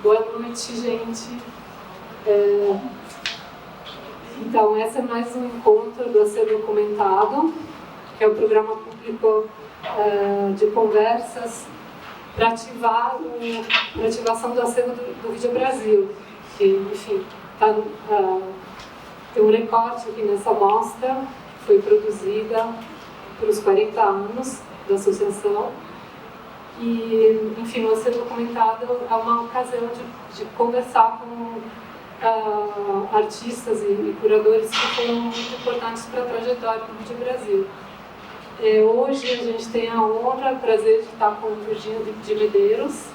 Boa noite, gente. Então, esse é mais um encontro do Acervo Documentado, que é o programa público de conversas para ativar a ativação do acervo do Vídeo Brasil, que, enfim, tem um recorte aqui nessa mostra, que foi produzida por os 40 anos da associação. E, enfim, o Acervo Documentado é uma ocasião de conversar com artistas e curadores que foram muito importantes para a trajetória do Vídeo Brasil. Hoje a gente tem a honra, o prazer de estar com Virgínia de Medeiros.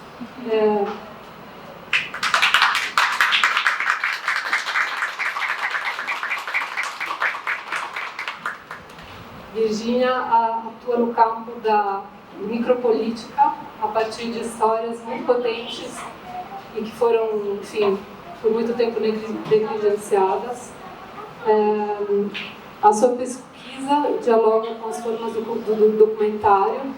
Virgínia atua no campo da micropolítica a partir de histórias muito potentes e que foram, enfim, por muito tempo negligenciadas. A sua pesquisa dialoga com as formas do documentário.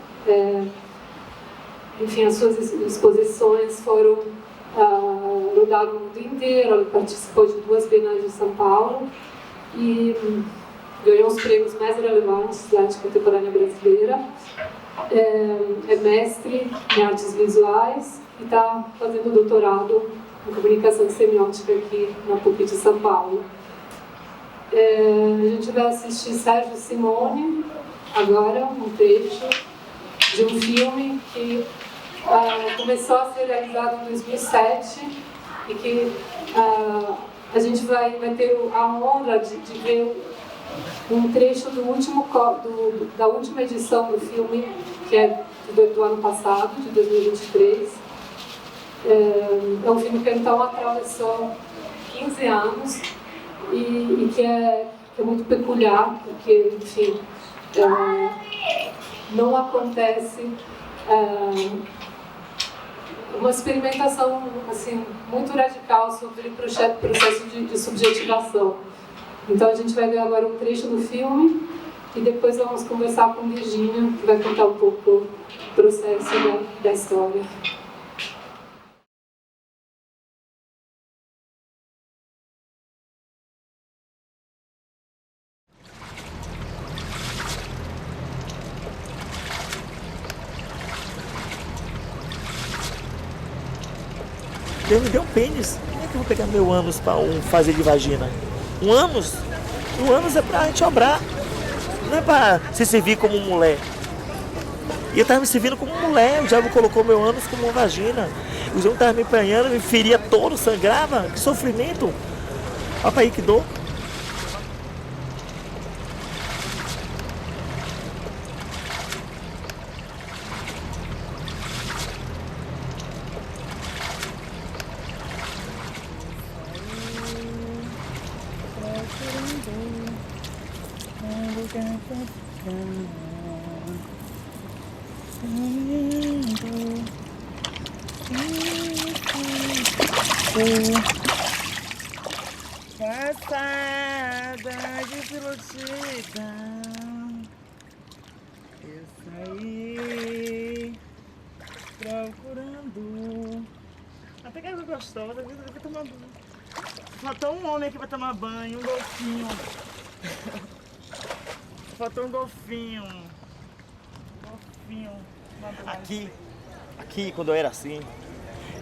Enfim, as suas exposições rodaram o mundo inteiro. Ela participou de 2 bienais de São Paulo e ganhou os prêmios mais relevantes da arte contemporânea brasileira. É mestre em artes visuais e está fazendo doutorado em comunicação e semiótica aqui na PUC de São Paulo. A gente vai assistir Sérgio Simone, agora, um trecho de um filme que começou a ser realizado em 2007 e que a gente vai ter a honra de ver um trecho da última edição do filme, que é do ano passado, de 2023. É um filme que então atravessou 15 anos e que é muito peculiar, porque, enfim, não acontece uma experimentação assim, muito radical sobre o processo de subjetivação. Então a gente vai ver agora um trecho do filme e depois vamos conversar com Virgínia, que vai contar um pouco o processo da história. Deus me deu um pênis. Como é que eu vou pegar meu ânus para fazer de vagina? Um ânus? Um ânus é pra gente obrar. Não é pra se servir como mulher. E eu tava me servindo como mulher. O diabo colocou meu ânus como uma vagina. O diabo tava me apanhando, me feria todo, sangrava. Que sofrimento. Olha pra aí que dor. Passada de pilotidão, eu saí procurando. Até que é gostosa, eu vou tomar banho. Faltou um homem aqui pra tomar banho, um golfinho. Faltou um golfinho. Aqui, quando eu era assim,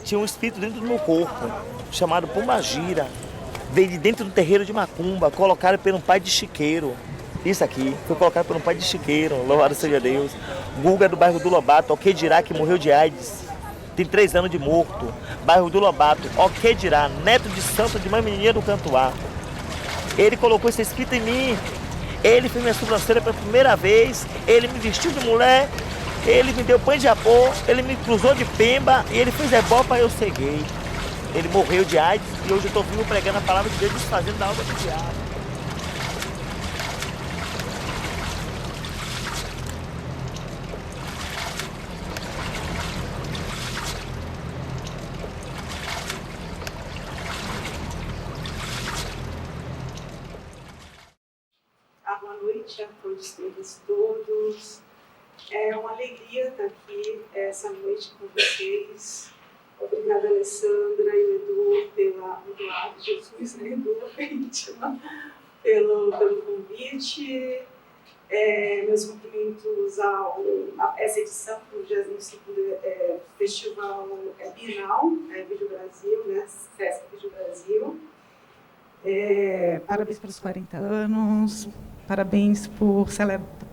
tinha um espírito dentro do meu corpo, chamado Pombagira. Veio de dentro do terreiro de Macumba, colocaram pelo pai de Chiqueiro. Isso aqui, foi colocado pelo pai de Chiqueiro, louvado seja Deus. Guga do bairro do Lobato, Oquedirá, que morreu de AIDS. Tem 3 anos de morto. Bairro do Lobato, Oquedirá, neto de santo de Mamininha do Cantuá. Ele colocou esse espírito em mim. Ele fez minha sobrancelha pela primeira vez. Ele me vestiu de mulher. Ele me deu pães de apô. Ele me cruzou de pemba. E ele fez ebó para eu ser gay. Ele morreu de AIDS e hoje eu estou vivo pregando a palavra de Deus, desfazendo da obra do diabo. Boa noite a todos e todos. É uma alegria estar aqui essa noite com vocês. Obrigada, Alessandra e o Edu, Eduardo Jesus, né, Edu, íntima, pelo convite. Meus cumprimentos a essa edição do 22º Festival Bienal, Vídeo Brasil, né, Festa Vídeo Brasil. Parabéns pelos 40 anos, parabéns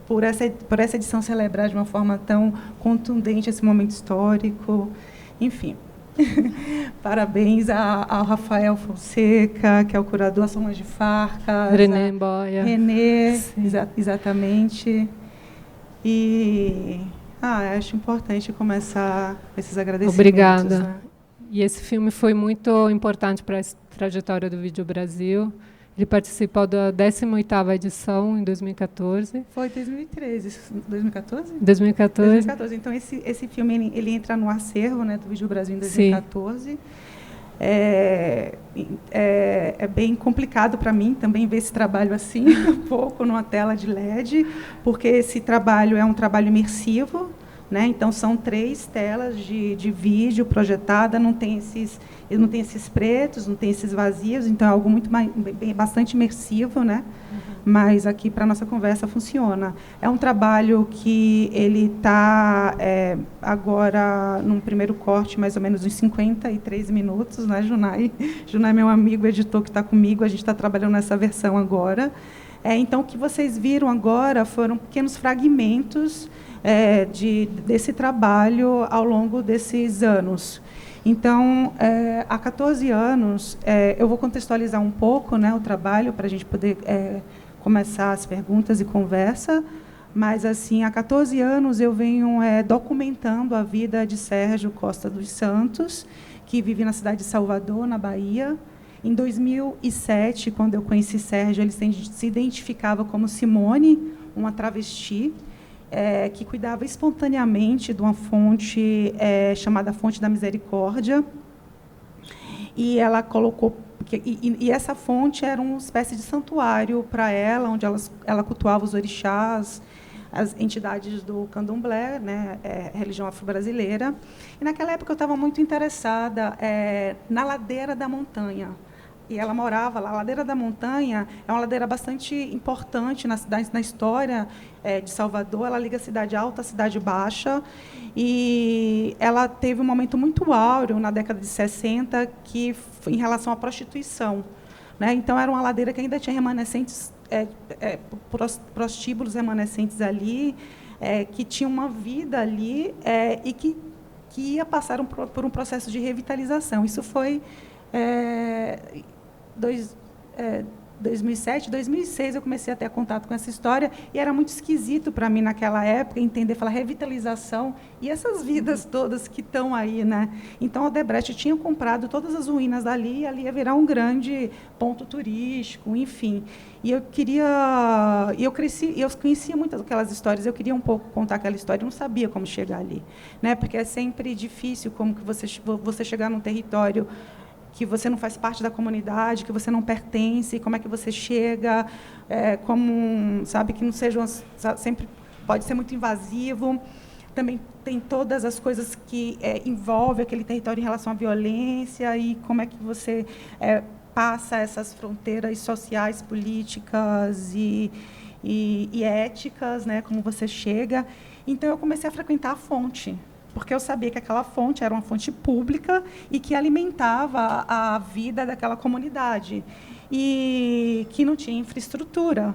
por essa edição celebrar de uma forma tão contundente esse momento histórico, enfim. Parabéns ao Rafael Fonseca, que é o curador, a Solange Farcas, René Boia. Renê, exatamente. E acho importante começar esses agradecimentos. Obrigada. Né? E esse filme foi muito importante para a trajetória do Vídeo Brasil. Ele participou da 18ª edição, em 2014. Foi 2013, 2014? 2014. 2014. Então, esse filme ele entra no acervo, né, do Vídeo Brasil em 2014. Sim. É bem complicado para mim também ver esse trabalho assim, um pouco numa tela de LED, porque esse trabalho é um trabalho imersivo, né? Então, são 3 telas de vídeo projetada, não tem esses pretos, não tem esses vazios, então é algo bastante imersivo, né? Mas aqui, para a nossa conversa, funciona. É um trabalho que ele está agora, num primeiro corte, mais ou menos uns 53 minutos, né, Junai? Junai é meu amigo, editor que está comigo, a gente está trabalhando nessa versão agora. Então, o que vocês viram agora foram pequenos fragmentos desse trabalho ao longo desses anos. Então, há 14 anos, eu vou contextualizar um pouco, né, o trabalho, para a gente poder começar as perguntas e conversa, mas, assim, há 14 anos eu venho documentando a vida de Sérgio Costa dos Santos, que vive na cidade de Salvador, na Bahia. Em 2007, quando eu conheci Sérgio, ele se identificava como Simone, uma travesti, que cuidava espontaneamente de uma fonte chamada Fonte da Misericórdia, e ela colocou e essa fonte era uma espécie de santuário para ela, onde ela cultuava os orixás, as entidades do candomblé, né, religião afro-brasileira. E naquela época eu estava muito interessada na ladeira da montanha. E ela morava lá. A ladeira da montanha é uma ladeira bastante importante na história de Salvador. Ela liga a cidade alta à cidade baixa. E ela teve um momento muito áureo na década de 60 em relação à prostituição, né? Então, era uma ladeira que ainda tinha remanescentes, prostíbulos remanescentes ali, que tinha uma vida ali e que ia passar por um processo de revitalização. Isso foi 2007, 2006, eu comecei a ter contato com essa história, e era muito esquisito para mim, naquela época, entender, falar revitalização e essas vidas todas que estão aí, né? Então, a Odebrecht tinha comprado todas as ruínas dali, e ali ia virar um grande ponto turístico, enfim. E eu conhecia muitas daquelas histórias, eu queria um pouco contar aquela história, eu não sabia como chegar ali, né? Porque é sempre difícil como que você chegar num território que você não faz parte da comunidade, que você não pertence, como é que você chega, sabe, que não sejam, sempre pode ser muito invasivo. Também tem todas as coisas que envolvem aquele território em relação à violência, e como é que você passa essas fronteiras sociais, políticas e éticas, né, como você chega. Então, eu comecei a frequentar a fonte, porque eu sabia que aquela fonte era uma fonte pública e que alimentava a vida daquela comunidade, e que não tinha infraestrutura.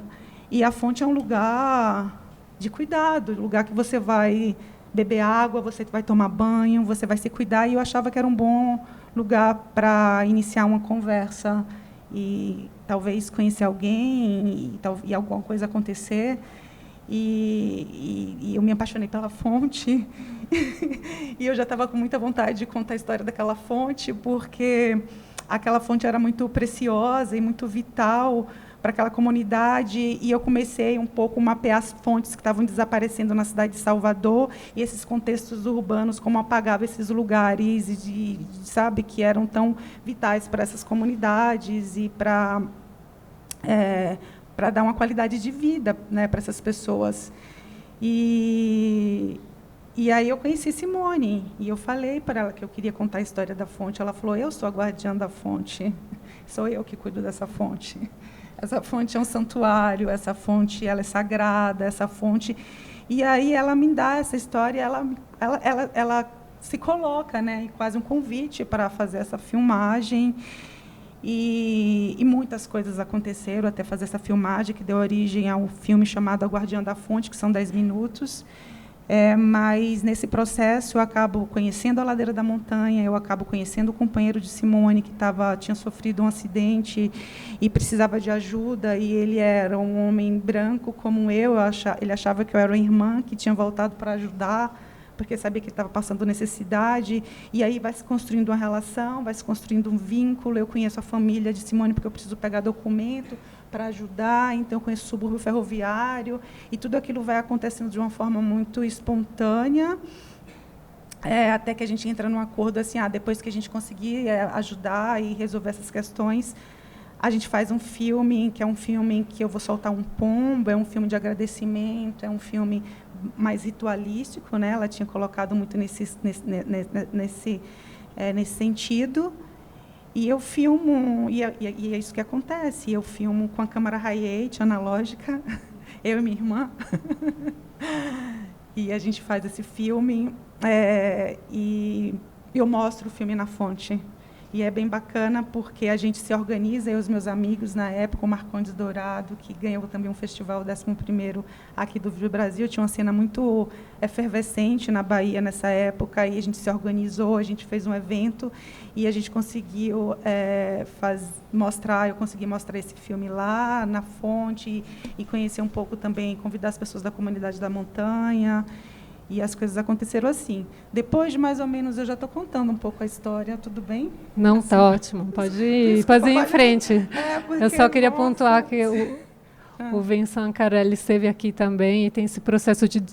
E a fonte é um lugar de cuidado, um lugar que você vai beber água, você vai tomar banho, você vai se cuidar, e eu achava que era um bom lugar para iniciar uma conversa e talvez conhecer alguém e alguma coisa acontecer. E eu me apaixonei pela fonte e eu já estava com muita vontade de contar a história daquela fonte, porque aquela fonte era muito preciosa e muito vital para aquela comunidade, e eu comecei um pouco a mapear as fontes que estavam desaparecendo na cidade de Salvador, e esses contextos urbanos, como apagavam esses lugares, sabe, que eram tão vitais para essas comunidades e para dar uma qualidade de vida, né, para essas pessoas. E E aí eu conheci Simone, e eu falei para ela que eu queria contar a história da fonte. Ela falou, eu sou a guardiã da fonte, sou eu que cuido dessa fonte. Essa fonte é um santuário, essa fonte ela é sagrada, essa fonte... E aí ela me dá essa história, ela se coloca, né, e quase um convite para fazer essa filmagem. E muitas coisas aconteceram até fazer essa filmagem, que deu origem a um filme chamado A Guardiã da Fonte, que são 10 minutos. Mas, nesse processo, eu acabo conhecendo a Ladeira da Montanha, eu acabo conhecendo o companheiro de Simone, que tinha sofrido um acidente e precisava de ajuda, e ele era um homem branco como eu, ele achava que eu era uma irmã que tinha voltado para ajudar, porque sabia que ele estava passando necessidade, e aí vai se construindo uma relação, vai se construindo um vínculo. Eu conheço a família de Simone porque eu preciso pegar documento para ajudar, então eu conheço o subúrbio ferroviário, e tudo aquilo vai acontecendo de uma forma muito espontânea, até que a gente entra num acordo assim, depois que a gente conseguir ajudar e resolver essas questões, a gente faz um filme, que é um filme que eu vou soltar um pombo, é um filme de agradecimento, é um filme mais ritualístico, né? Ela tinha colocado muito nesse sentido. E eu filmo, e é isso que acontece, eu filmo com a câmera Hi8 analógica, eu e minha irmã, e a gente faz esse filme, e eu mostro o filme na fonte. E é bem bacana porque a gente se organiza, eu e os meus amigos, na época, o Marcondes Dourado, que ganhou também um festival 11º aqui do Vídeo Brasil, tinha uma cena muito efervescente na Bahia nessa época, e a gente se organizou, a gente fez um evento, e a gente conseguiu eu consegui mostrar esse filme lá, na fonte, e conhecer um pouco também, convidar as pessoas da comunidade da montanha. E as coisas aconteceram assim. Depois de mais ou menos, eu já estou contando um pouco a história, tudo bem? Não, assim, tá ótimo. Pode ir em frente. Eu só queria pontuar que o Vincent Carelli esteve aqui também e tem esse processo de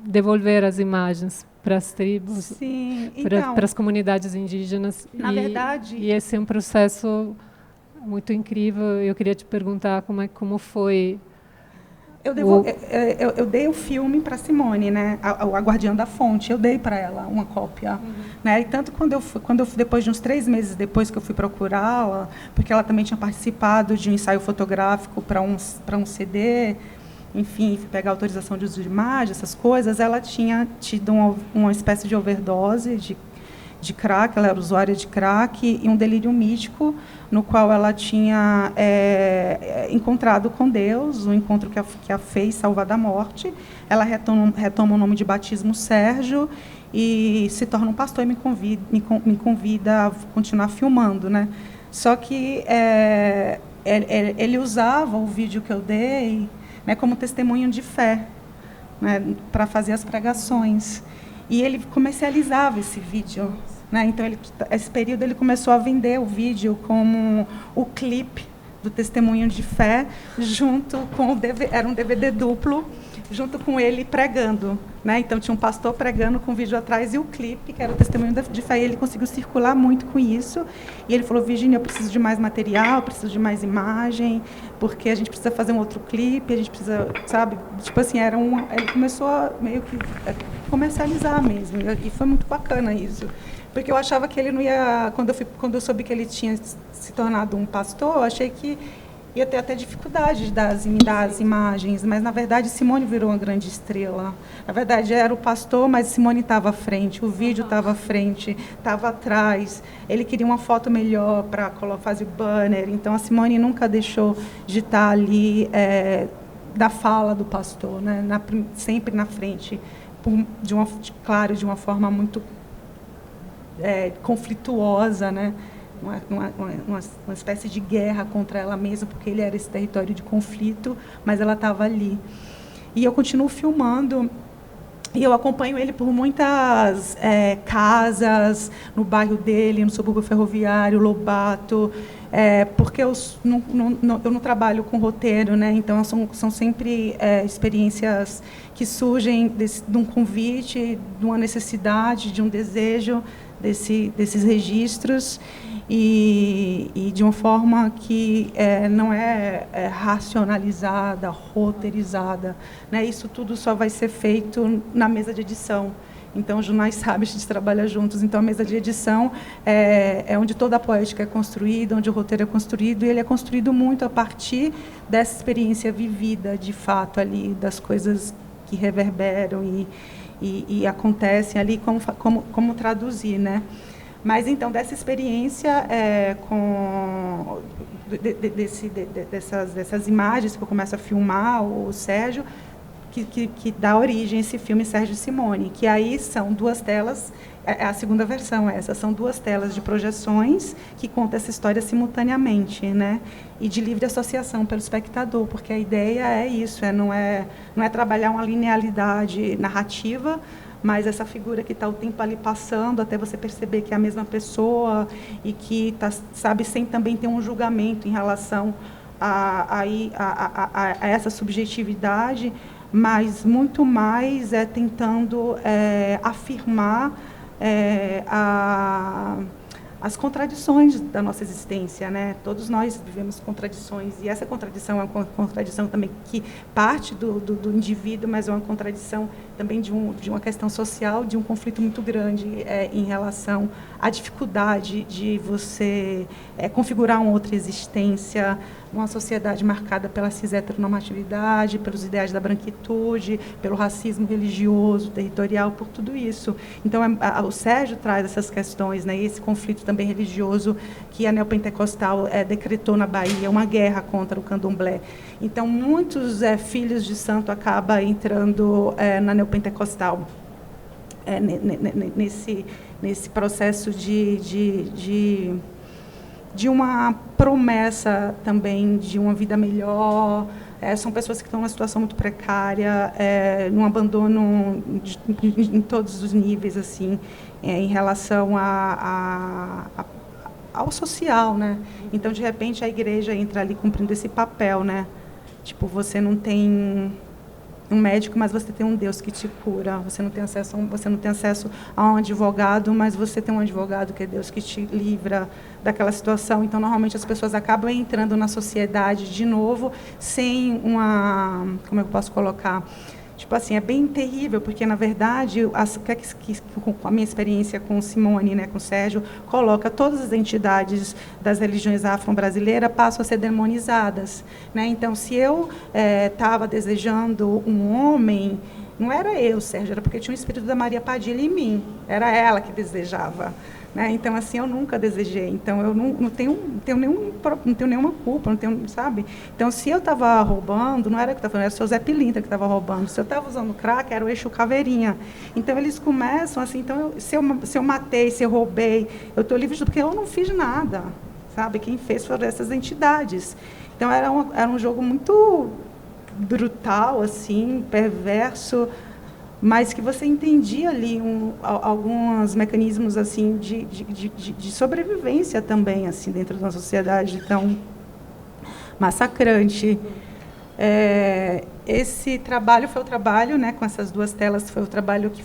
devolver as imagens para as tribos, sim, para as comunidades indígenas. Na verdade... E esse é um processo muito incrível. Eu queria te perguntar como foi... Eu dei o filme para Simone, né? A Guardiã da Fonte. Eu dei para ela uma cópia, né? E tanto quando eu fui, depois de uns 3 meses depois que eu fui procurá-la, porque ela também tinha participado de um ensaio fotográfico para um CD, enfim, pegar autorização de uso de imagem, essas coisas. Ela tinha tido uma espécie de overdose de crack, ela era usuária de crack, e um delírio místico, no qual ela tinha encontrado com Deus, um encontro que a fez salvar da morte. Ela retoma o nome de batismo Sérgio e se torna um pastor e me convida a continuar filmando, né? Só que ele usava o vídeo que eu dei, né, como testemunho de fé, né, para fazer as pregações. E ele comercializava esse vídeo, né? Então, esse período ele começou a vender o vídeo como o clipe do testemunho de fé, junto com era um DVD duplo, junto com ele pregando, né? Então, tinha um pastor pregando com o vídeo atrás e o clipe, que era o testemunho de fé. E ele conseguiu circular muito com isso. E ele falou, Virginia, eu preciso de mais material, eu preciso de mais imagem, porque a gente precisa fazer um outro clipe, a gente precisa, sabe? Tipo assim, ele começou a meio que comercializar mesmo. E foi muito bacana isso. Porque eu achava que ele não ia... Quando eu soube que ele tinha se tornado um pastor, eu achei que ia ter até dificuldade de me dar as imagens, mas, na verdade, Simone virou uma grande estrela. Na verdade, era o pastor, mas Simone estava à frente, o vídeo estava à frente, estava atrás. Ele queria uma foto melhor para fazer o banner, então a Simone nunca deixou de estar ali da fala do pastor, né? Sempre na frente, de uma forma muito conflituosa, né? Uma espécie de guerra contra ela mesma, porque ele era esse território de conflito, mas ela estava ali. E eu continuo filmando, e eu acompanho ele por muitas casas, no bairro dele, no subúrbio ferroviário, Lobato, porque eu não trabalho com roteiro, né? Então são sempre experiências que surgem de um convite, de uma necessidade, de um desejo desses registros. e de uma forma que não é racionalizada, roteirizada, né? Isso tudo só vai ser feito na mesa de edição. Então, os jornais sabem, a gente trabalha juntos. Então, a mesa de edição é onde toda a poética é construída, onde o roteiro é construído, e ele é construído muito a partir dessa experiência vivida, de fato, ali, das coisas que reverberam e acontecem ali, como traduzir, né? Mas, então, dessa experiência, dessas imagens que eu começo a filmar, o Sérgio, que dá origem a esse filme Sérgio e Simone, que aí são 2 telas, a segunda versão essa, são 2 telas de projeções que contam essa história simultaneamente, né? E de livre associação pelo espectador, porque a ideia é isso, não é trabalhar uma linearidade narrativa, mas essa figura que está o tempo ali passando, até você perceber que é a mesma pessoa e que está, sabe, sem também ter um julgamento em relação a essa subjetividade, mas muito mais tentando afirmar as contradições da nossa existência, né? Todos nós vivemos contradições, e essa contradição é uma contradição também que parte do indivíduo, mas é uma contradição também de uma questão social, de um conflito muito grande em relação à dificuldade de você configurar uma outra existência, uma sociedade marcada pela cis-heteronormatividade, pelos ideais da branquitude, pelo racismo religioso, territorial, por tudo isso. Então, o Sérgio traz essas questões, né, esse conflito também religioso que a neopentecostal decretou na Bahia, uma guerra contra o candomblé. Então, muitos filhos de santo acabam entrando na neopentecostal, nesse processo de uma promessa também de uma vida melhor. São pessoas que estão numa situação muito precária, num abandono em todos os níveis, assim, em relação ao social, né? Então, de repente, a igreja entra ali cumprindo esse papel, né? Tipo, você não tem um médico, mas você tem um Deus que te cura. Você não tem acesso a um advogado, mas você tem um advogado que é Deus que te livra daquela situação. Então, normalmente, as pessoas acabam entrando na sociedade de novo sem uma... Como eu posso colocar? Tipo assim, é bem terrível, porque, na verdade, com a minha experiência com Simone, né, com Sérgio, coloca todas as entidades das religiões afro-brasileiras passam a ser demonizadas, né? Então, se eu estava desejando um homem, não era eu, Sérgio, era porque tinha o espírito da Maria Padilha em mim, era ela que desejava. Né? Então, assim, eu nunca desejei. Então, eu não tenho nenhuma culpa, não tenho, sabe? Então, se eu estava roubando, não era que estava, era o seu Zé Pilintra que estava roubando. Se eu estava usando crack, era o Exu Caveirinha. Então, eles começam assim, então, se eu matei, se eu roubei, eu estou livre porque eu não fiz nada, sabe? Quem fez foram essas entidades. Então, era um jogo muito brutal, assim, perverso, mas que você entendia ali alguns mecanismos assim de sobrevivência também, assim, dentro da sociedade tão massacrante. Esse trabalho foi o trabalho, né, com essas 2 telas, foi o trabalho que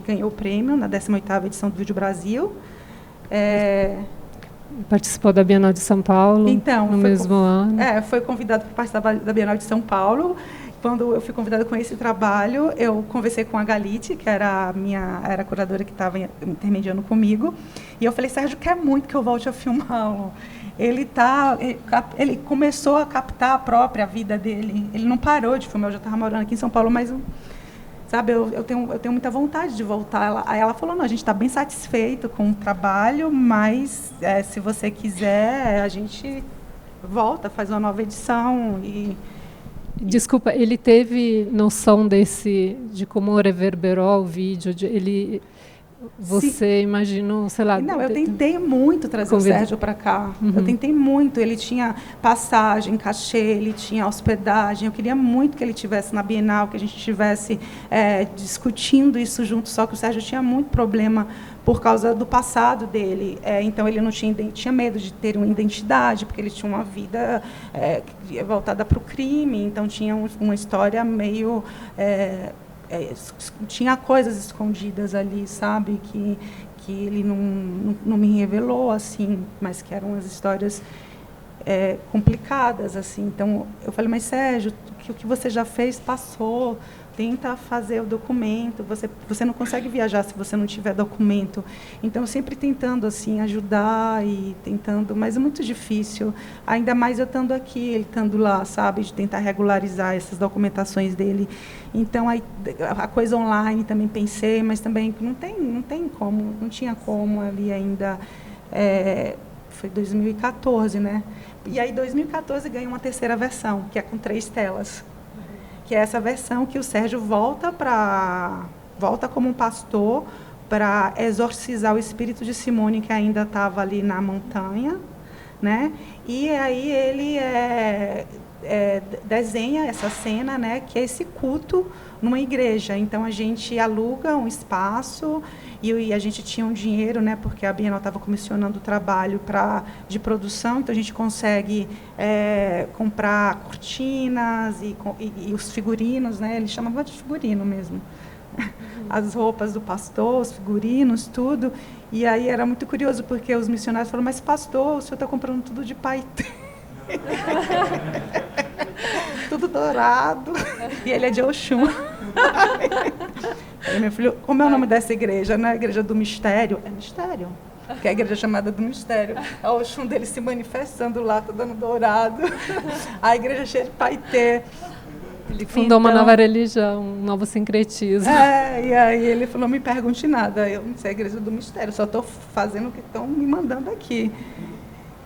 ganhou o prêmio na 18ª edição do Vídeo Brasil. Participou da Bienal de São Paulo, então, no mesmo ano. Foi convidado para participar da Bienal de São Paulo. Quando eu fui convidada com esse trabalho, eu conversei com a Galite, que era a curadora que estava intermediando comigo, e eu falei, Sérgio, quer muito que eu volte a filmá-lo. Ele começou a captar a própria vida dele, ele não parou de filmar, eu já estava morando aqui em São Paulo, mas, sabe, eu tenho muita vontade de voltar. Aí ela falou, não, a gente está bem satisfeito com o trabalho, mas se você quiser, a gente volta, faz uma nova edição e... Desculpa, ele teve noção de como reverberou o vídeo? Você imaginou, sei lá... Não, eu tentei muito trazer o Sérgio para cá. Uhum. Eu tentei muito. Ele tinha passagem, cachê, ele tinha hospedagem. Eu queria muito que ele estivesse na Bienal, que a gente estivesse discutindo isso junto, só que o Sérgio tinha muito problema por causa do passado dele. Então, ele não tinha medo de ter uma identidade, porque ele tinha uma vida voltada para o crime, então tinha uma história meio tinha coisas escondidas ali, sabe, que ele não me revelou, assim, mas que eram as histórias complicadas, assim. Então, eu falei, mas Sérgio, o que você já fez passou, tenta fazer o documento, você não consegue viajar se você não tiver documento. Então, sempre tentando assim ajudar e tentando, mas é muito difícil, ainda mais eu estando aqui, ele estando lá, sabe, de tentar regularizar essas documentações dele. Então, a coisa online também pensei, mas também não tem como, não tinha como ali ainda. Foi 2014, né? E aí, 2014, ganhei uma terceira versão, que é com 3 telas. Que é essa versão que o Sérgio volta como um pastor para exorcizar o espírito de Simone, que ainda estava ali na montanha, né? E aí ele desenha essa cena, né, que é esse culto numa igreja. Então, a gente aluga um espaço e a gente tinha um dinheiro, né, porque a Bienal estava comissionando o trabalho de produção, então a gente consegue comprar cortinas e os figurinos, né, ele chamava de figurino mesmo, as roupas do pastor, os figurinos, tudo. E aí era muito curioso, porque os missionários falaram, mas pastor, o senhor está comprando tudo de paetê. Tudo dourado. E ele é de Oxum. Aí, meu filho, como é o nome dessa igreja? Não é a igreja do mistério? É mistério. Que é a igreja chamada do mistério. É o Oxum dele se manifestando lá, todo dando dourado. A igreja cheia de paetê. Ele fundou uma nova religião, um novo sincretismo. E aí ele falou, me pergunte nada. Eu não sei a igreja do mistério, só estou fazendo o que estão me mandando aqui.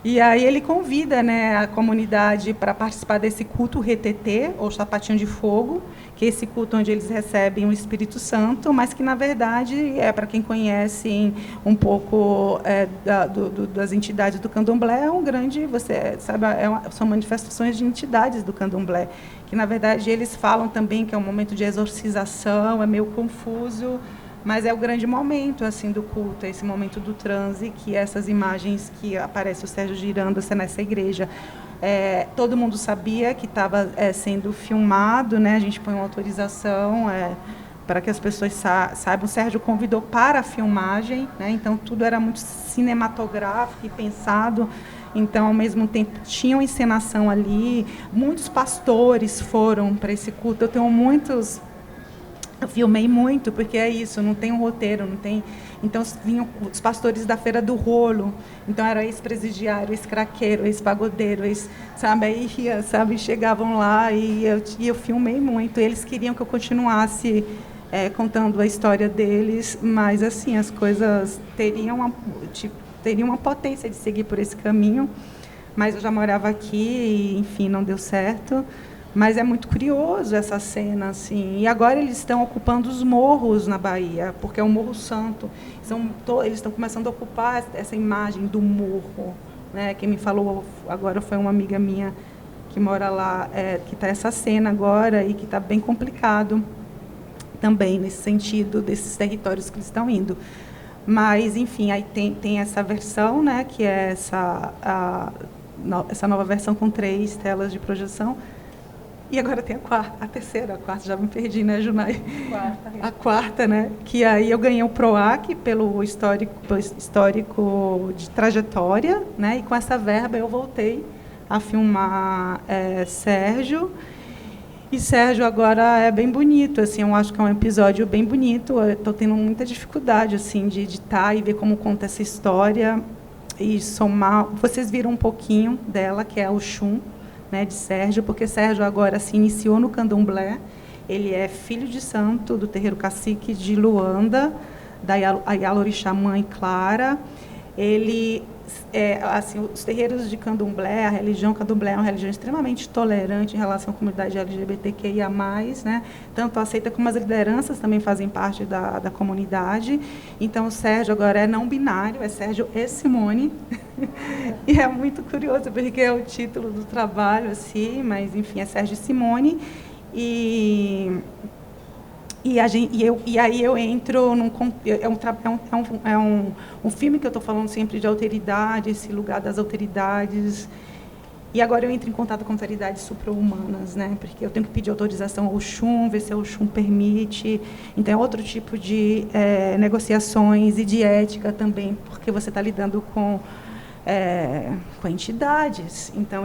E aí ele convida, né, a comunidade para participar desse culto RTT, ou Sapatinho de Fogo, que é esse culto onde eles recebem o Espírito Santo, mas que, na verdade, para quem conhece um pouco das entidades do candomblé, é um grande, você sabe, são manifestações de entidades do candomblé, que, na verdade, eles falam também que é um momento de exorcização, é meio confuso, mas é o grande momento assim do culto, esse momento do transe, que essas imagens que aparece o Sérgio girando nessa igreja. Todo mundo sabia que estava sendo filmado, né? A gente põe uma autorização para que as pessoas saibam. O Sérgio convidou para a filmagem, né? Então tudo era muito cinematográfico e pensado. Então, ao mesmo tempo, tinha uma encenação ali. Muitos pastores foram para esse culto. Eu filmei muito, porque é isso, não tem um roteiro, não tem... Então, vinham os pastores da Feira do Rolo, então era ex-presidiário, ex-craqueiro, ex-pagodeiro, aí chegavam lá e eu filmei muito. Eles queriam que eu continuasse contando a história deles, mas, assim, as coisas teriam uma potência de seguir por esse caminho, mas eu já morava aqui e, enfim, não deu certo. Mas é muito curioso essa cena, assim. E agora eles estão ocupando os morros na Bahia, porque é o Morro Santo. Eles estão começando a ocupar essa imagem do morro, né? Quem me falou agora foi uma amiga minha que mora lá, que está essa cena agora e que está bem complicado também nesse sentido desses territórios que eles estão indo. Mas, enfim, aí tem essa versão, né? Que é essa nova versão com 3 telas de projeção. E agora tem a terceira, já me perdi, né, Junai? A quarta, né? Que aí eu ganhei o PROAC pelo histórico de trajetória, né? E com essa verba eu voltei a filmar Sérgio. E Sérgio agora é bem bonito, assim, eu acho que é um episódio bem bonito. Eu estou tendo muita dificuldade, assim, de editar e ver como conta essa história e somar. Vocês viram um pouquinho dela, que é o Oxum, né, de Sérgio, porque Sérgio agora se iniciou no candomblé. Ele é filho de santo do terreiro cacique de Luanda, da Yalorixá Mãe Clara. Ele, assim, os terreiros de candomblé, a religião candomblé é uma religião extremamente tolerante em relação à comunidade LGBTQIA+, né? Tanto aceita como as lideranças também fazem parte da comunidade. Então, o Sérgio agora é não binário, é Sérgio e Simone. E é muito curioso, porque é o título do trabalho, assim, mas, enfim, é Sérgio e Simone. E aí eu entro num... um filme que eu estou falando sempre de alteridade, esse lugar das alteridades. E agora eu entro em contato com autoridades supra-humanas, né? Porque eu tenho que pedir autorização ao Oxum, ver se o Oxum permite. Então, é outro tipo de negociações e de ética também, porque você está lidando com entidades. Então,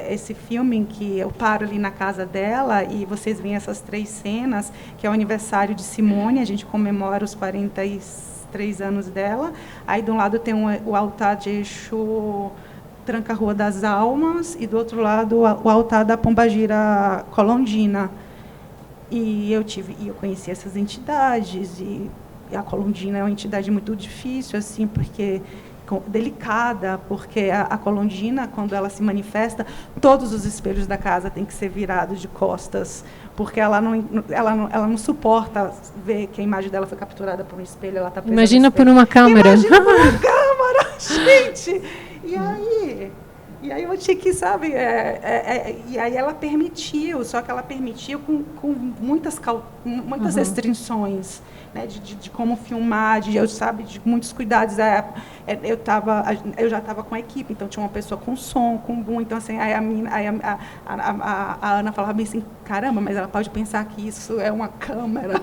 esse filme em que eu paro ali na casa dela e vocês veem essas 3 cenas, que é o aniversário de Simone, a gente comemora os 43 anos dela. Aí, de um lado, tem o altar de Exu Tranca-Rua das Almas, e do outro lado o altar da Pombagira Colondina. E eu conheci essas entidades, e a Colondina é uma entidade muito difícil, assim, porque delicada, porque a Colondina, quando ela se manifesta, todos os espelhos da casa têm que ser virados de costas, porque ela não suporta ver que a imagem dela foi capturada por um espelho, ela está presa. Imagina por uma câmera. Imagina por uma câmera, gente! E aí eu tinha que, sabe, e aí ela permitiu, só que ela permitiu com muitas restrições, né, de como filmar, de muitos cuidados. Eu já estava com a equipe, então tinha uma pessoa com som, com boom, então assim, a Ana falava bem assim, caramba, mas ela pode pensar que isso é uma câmera.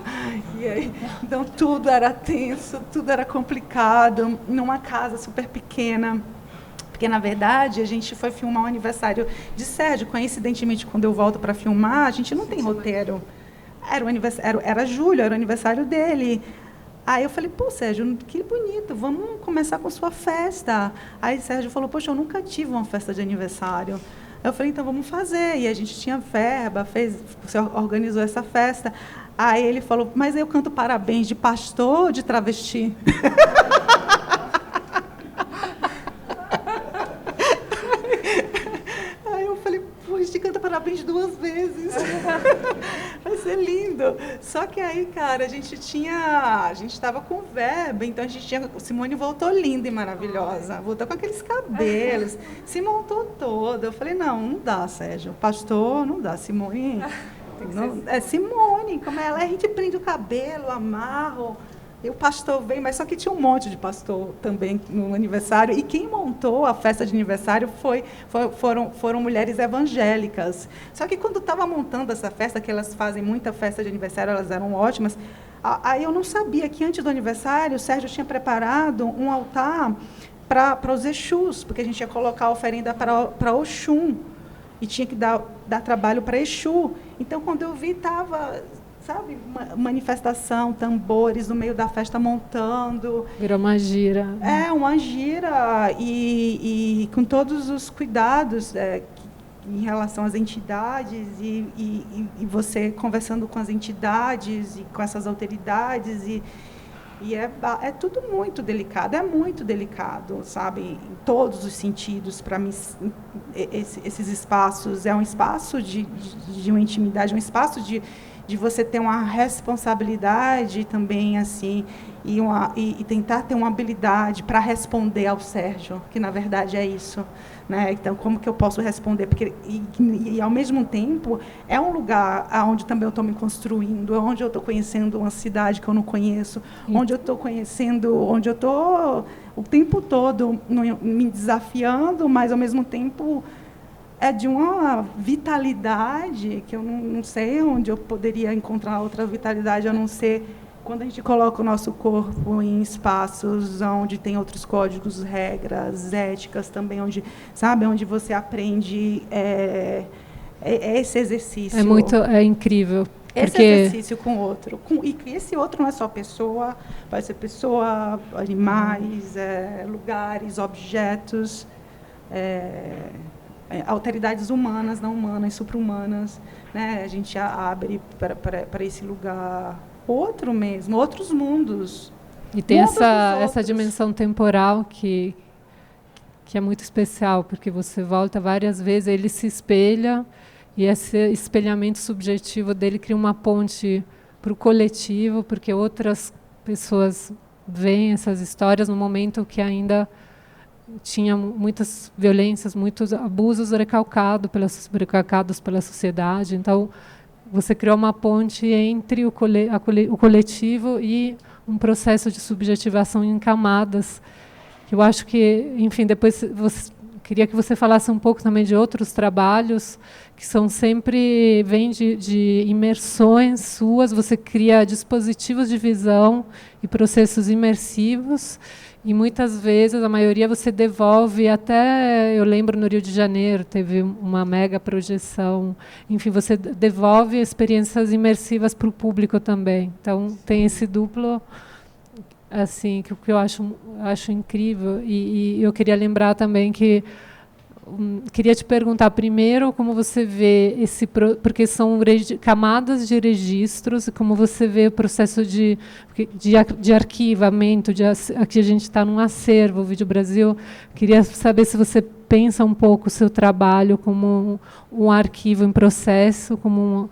E aí, então tudo era tenso, tudo era complicado, numa casa super pequena. Porque, na verdade, a gente foi filmar o aniversário de Sérgio. Coincidentemente, quando eu volto para filmar, a gente não tem roteiro. Era julho, era o aniversário dele. Aí eu falei, pô, Sérgio, que bonito, vamos começar com sua festa. Aí Sérgio falou, poxa, eu nunca tive uma festa de aniversário. Eu falei, então vamos fazer. E a gente tinha verba, você organizou essa festa. Aí ele falou, mas eu canto parabéns de pastor ou de travesti? Parabéns 2 vezes. Vai ser lindo. Só que aí, cara, a gente estava com verba, então Simone voltou linda e maravilhosa. Voltou com aqueles cabelos, se montou toda. Eu falei, não dá, Sérgio. Pastor, não dá. Simone, Simone, como ela é, a gente prende o cabelo, amarra. E o pastor veio, mas só que tinha um monte de pastor também no aniversário. E quem montou a festa de aniversário foram mulheres evangélicas. Só que quando estava montando essa festa, que elas fazem muita festa de aniversário, elas eram ótimas, aí eu não sabia que antes do aniversário o Sérgio tinha preparado um altar para os Exus, porque a gente ia colocar a oferenda para Oxum. E tinha que dar trabalho para Exu. Então, quando eu vi, estava... Sabe, manifestação, tambores no meio da festa montando. Virou uma gira. Uma gira e com todos os cuidados em relação às entidades e você conversando com as entidades e com essas autoridades e é tudo muito delicado, sabe, em todos os sentidos. Para mim, esses espaços é um espaço de uma intimidade, um espaço de você ter uma responsabilidade também, assim, e tentar ter uma habilidade para responder ao Sérgio, que, na verdade, é isso. Né? Então, como que eu posso responder? Porque, ao mesmo tempo, é um lugar onde também eu estou me construindo, onde eu estou conhecendo uma cidade que eu não conheço, onde eu estou o tempo todo me desafiando, mas, ao mesmo tempo... É de uma vitalidade que eu não sei onde eu poderia encontrar outra vitalidade, a não ser quando a gente coloca o nosso corpo em espaços onde tem outros códigos, regras, éticas também, onde você aprende esse exercício. É incrível. Esse exercício com o outro. E esse outro não é só pessoa, vai ser pessoa, animais, lugares, objetos... alteridades humanas, não humanas, supra-humanas, né? A gente abre para esse lugar outros mundos. E tem essa dimensão temporal que é muito especial, porque você volta várias vezes, ele se espelha, e esse espelhamento subjetivo dele cria uma ponte para o coletivo, porque outras pessoas veem essas histórias no momento que ainda... tinha muitas violências, muitos abusos recalcados pela sociedade. Então, você criou uma ponte entre o coletivo e um processo de subjetivação em camadas. Eu acho que, enfim, depois queria que você falasse um pouco também de outros trabalhos que são sempre vêm de imersões suas. Você cria dispositivos de visão e processos imersivos. E muitas vezes, a maioria, você devolve até... Eu lembro, no Rio de Janeiro, teve uma mega projeção. Enfim, você devolve experiências imersivas para o público também. Então, tem esse duplo, assim, que eu acho incrível. E eu queria lembrar também que... Queria te perguntar primeiro como você vê porque são camadas de registros, e como você vê o processo de arquivamento, aqui a gente está num acervo, o Vídeo Brasil. Queria saber se você pensa um pouco o seu trabalho como um arquivo em processo, como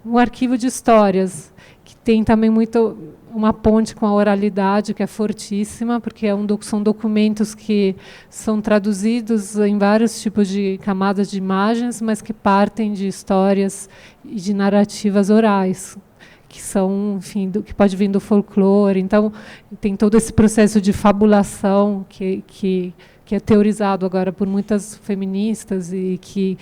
um arquivo de histórias, que tem também muito uma ponte com a oralidade, que é fortíssima, porque são documentos que são traduzidos em vários tipos de camadas de imagens, mas que partem de histórias e de narrativas orais, que são, enfim, que pode vir do folclore. Então, tem todo esse processo de fabulação que é teorizado agora por muitas feministas e que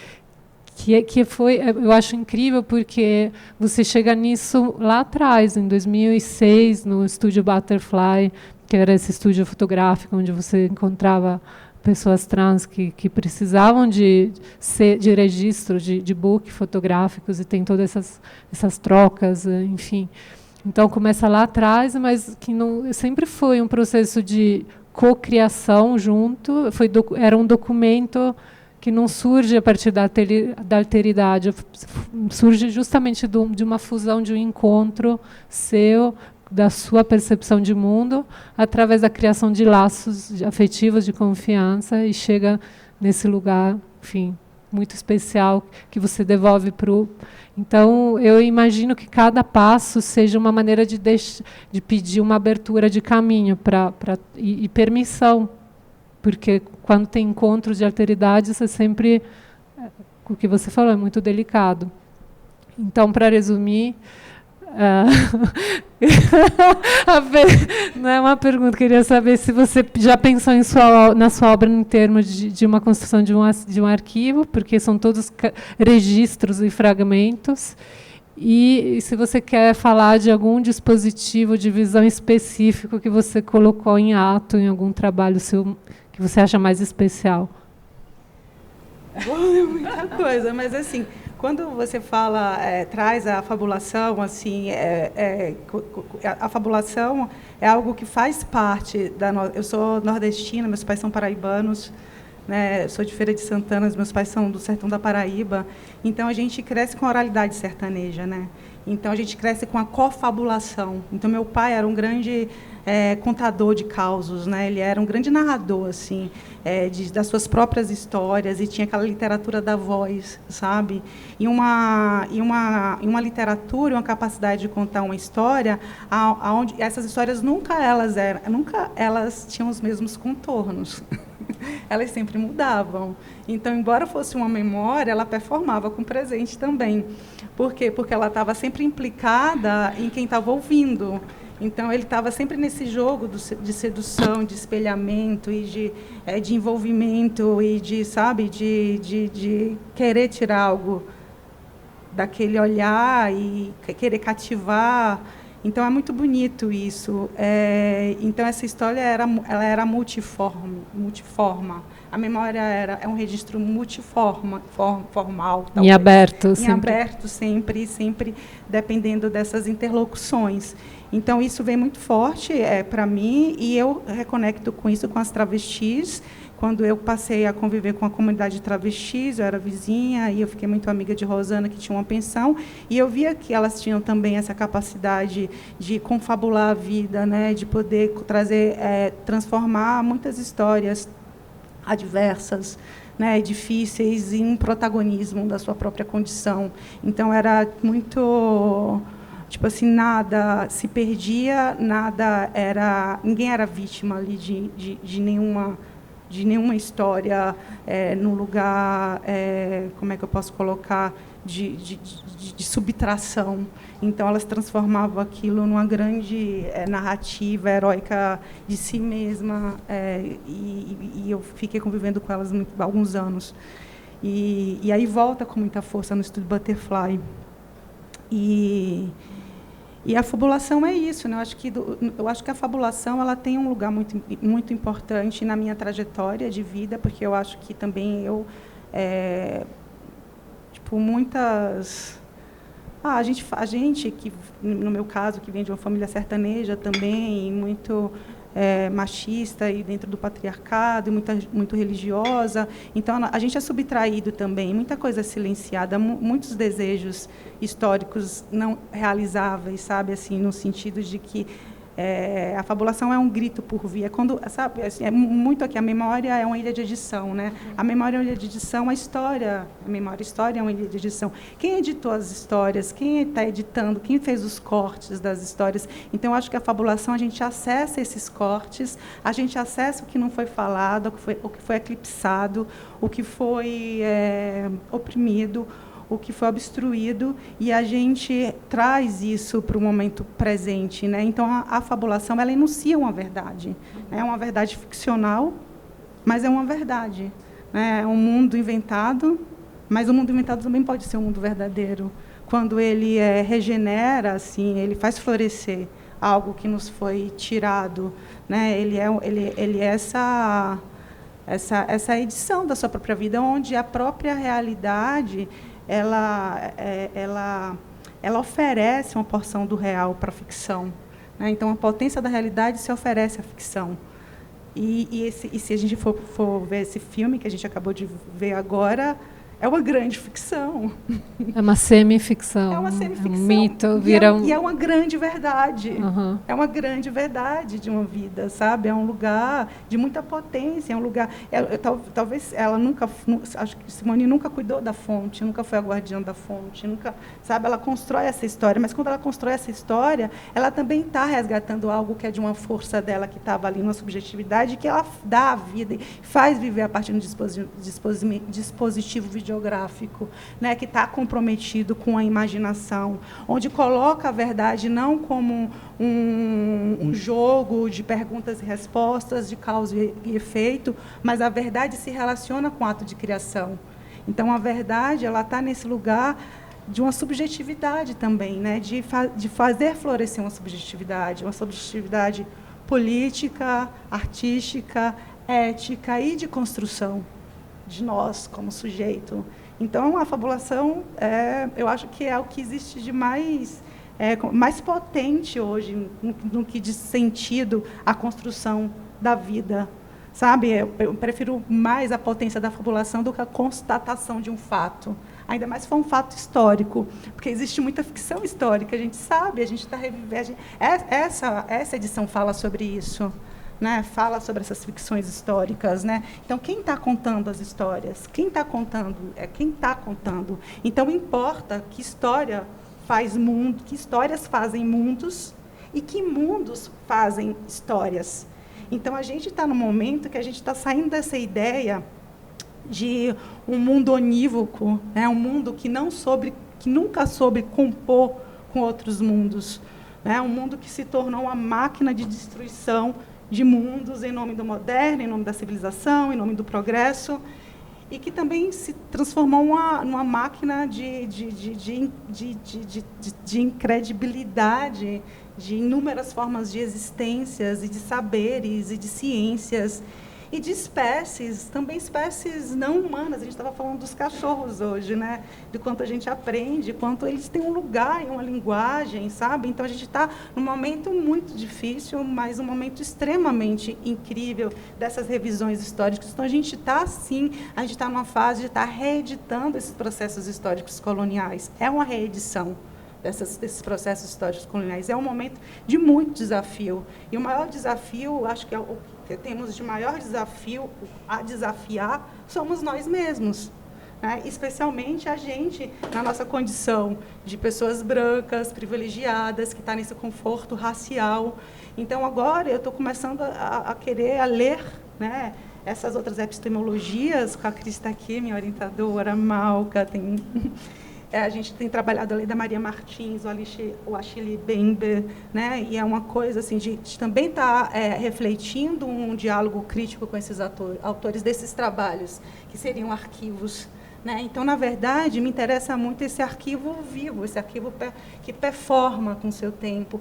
foi, eu acho incrível, porque você chega nisso lá atrás, em 2006, no estúdio Butterfly, que era esse estúdio fotográfico onde você encontrava pessoas trans que precisavam de registro, de book fotográficos, e tem todas essas trocas, enfim. Então, começa lá atrás, mas que sempre foi um processo de cocriação junto, era um documento que não surge a partir da alteridade, surge justamente de uma fusão, de um encontro seu, da sua percepção de mundo, através da criação de laços afetivos, de confiança, e chega nesse lugar, enfim, muito especial, que você devolve para o... Então, eu imagino que cada passo seja uma maneira de pedir uma abertura de caminho e permissão, porque quando tem encontros de alteridade, isso é sempre, o que você falou, é muito delicado. Então, para resumir, não é uma pergunta, queria saber se você já pensou na sua obra em termos de uma construção de um arquivo, porque são todos registros e fragmentos, e se você quer falar de algum dispositivo de visão específico que você colocou em ato em algum trabalho seu, que você acha mais especial. É muita coisa, mas assim, quando você fala, traz a fabulação, assim, a fabulação é algo que faz parte da... Eu sou nordestina, meus pais são paraibanos, né? Eu sou de Feira de Santana, meus pais são do sertão da Paraíba, então a gente cresce com a oralidade sertaneja, né? Então a gente cresce com a cofabulação. Então meu pai era um grande contador de causos, né? Ele era um grande narrador, assim, das suas próprias histórias, e tinha aquela literatura da voz, sabe? E uma literatura, uma capacidade de contar uma história, onde essas histórias nunca elas tinham os mesmos contornos. Elas sempre mudavam. Então, embora fosse uma memória, ela performava com o presente também. Por quê? Porque ela estava sempre implicada em quem estava ouvindo. Então, ele estava sempre nesse jogo de sedução, de espelhamento e de envolvimento e de querer tirar algo daquele olhar e querer cativar. Então, é muito bonito isso. Então, essa história ela era multiforma. A memória é um registro multiformal. Em aberto, sempre. Em aberto, sempre dependendo dessas interlocuções. Então, isso vem muito forte para mim, e eu reconecto com isso com as travestis. Quando eu passei a conviver com a comunidade de travestis, eu era vizinha, e eu fiquei muito amiga de Rosana, que tinha uma pensão, e eu via que elas tinham também essa capacidade de confabular a vida, né, de poder transformar muitas histórias adversas, né, difíceis, em um protagonismo da sua própria condição. Então, era muito... Tipo assim, nada se perdia, ninguém era vítima ali de nenhuma de nenhuma história num lugar, como é que eu posso colocar, de subtração. Então, elas transformavam aquilo numa grande narrativa heróica de si mesma, e eu fiquei convivendo com elas há alguns anos. E aí volta com muita força no Estúdio Butterfly. E a fabulação é isso, né? Eu acho que a fabulação ela tem um lugar muito, muito importante na minha trajetória de vida, porque eu acho que também eu, muitas... a gente que, no meu caso, que vem de uma família sertaneja também, muito machista e dentro do patriarcado, muito religiosa, então a gente é subtraído também, muita coisa é silenciada, muitos desejos históricos não realizáveis, sabe, assim, no sentido de que a fabulação é um grito por vir. Quando, sabe, assim, muito aqui, a memória é uma ilha de edição, né? A memória é uma ilha de edição, a história é uma ilha de edição. Quem editou as histórias? Quem está editando? Quem fez os cortes das histórias? Então, eu acho que a fabulação, a gente acessa esses cortes, a gente acessa o que não foi falado, o que foi eclipsado, o que foi oprimido, o que foi obstruído, e a gente traz isso para o momento presente, né? Então, a fabulação, ela enuncia uma verdade. É uma verdade ficcional, mas é uma verdade. Né? É um mundo inventado, mas o mundo inventado também pode ser um mundo verdadeiro. Quando ele regenera, assim, ele faz florescer algo que nos foi tirado. Né? Ele é essa edição da sua própria vida, onde a própria realidade... ela oferece uma porção do real para a ficção. Né? Então, a potência da realidade se oferece à ficção. E se a gente for ver esse filme que a gente acabou de ver agora, é uma grande ficção. É uma semificção. É uma semificção. Um mito, e é uma grande verdade. Uhum. É uma grande verdade de uma vida, sabe? É um lugar de muita potência, é um lugar... talvez ela nunca... Acho que Simone nunca cuidou da fonte, nunca foi a guardiã da fonte, nunca... Sabe? Ela constrói essa história, mas quando ela constrói essa história, ela também está resgatando algo que é de uma força dela, que estava ali, uma subjetividade, que ela dá à vida e faz viver a partir de um dispositivo videográfico, né, que está comprometido com a imaginação, onde coloca a verdade não como um jogo de perguntas e respostas, de causa e efeito, mas a verdade se relaciona com o ato de criação. Então, a verdade ela está nesse lugar de uma subjetividade também, né, de fazer florescer uma subjetividade política, artística, ética e de construção de nós como sujeito. Então, a fabulação, eu acho que é o que existe de mais potente hoje, no que diz sentido à construção da vida. Sabe? Eu prefiro mais a potência da fabulação do que a constatação de um fato. Ainda mais se for um fato histórico, porque existe muita ficção histórica, a gente sabe, a gente está revivendo. Essa edição fala sobre isso. Né, fala sobre essas ficções históricas, né? Então, quem está contando as histórias? Quem está contando? Quem está contando. Então, importa que história faz mundo, que histórias fazem mundos e que mundos fazem histórias. Então, a gente está no momento que a gente está saindo dessa ideia de um mundo onívoco, né? Um mundo que nunca soube compor com outros mundos, né? Um mundo que se tornou uma máquina de destruição de mundos em nome do moderno, em nome da civilização, em nome do progresso, e que também se transformou numa máquina de incredibilidade, de inúmeras formas de existências, e de saberes, e de ciências, e de espécies, também espécies não humanas. A gente estava falando dos cachorros hoje, né? De quanto a gente aprende, quanto eles têm um lugar em uma linguagem, sabe? Então, a gente está num momento muito difícil, mas um momento extremamente incrível dessas revisões históricas. Então, a gente está, sim, numa fase de estar reeditando esses processos históricos coloniais. É uma reedição desses processos históricos coloniais. É um momento de muito desafio. E o maior desafio, acho que é o que temos de maior desafio a desafiar, somos nós mesmos. Né? Especialmente a gente, na nossa condição de pessoas brancas, privilegiadas, que está nesse conforto racial. Então, agora, eu estou começando a querer ler né? Essas outras epistemologias, com a Cris está aqui, minha orientadora, Malca, a gente tem trabalhado a lei da Maria Martins, o Achille Bember, né? E é uma coisa assim, de também estar refletindo um diálogo crítico com esses autores desses trabalhos, que seriam arquivos. Né? Então, na verdade, me interessa muito esse arquivo vivo, esse arquivo que performa com o seu tempo.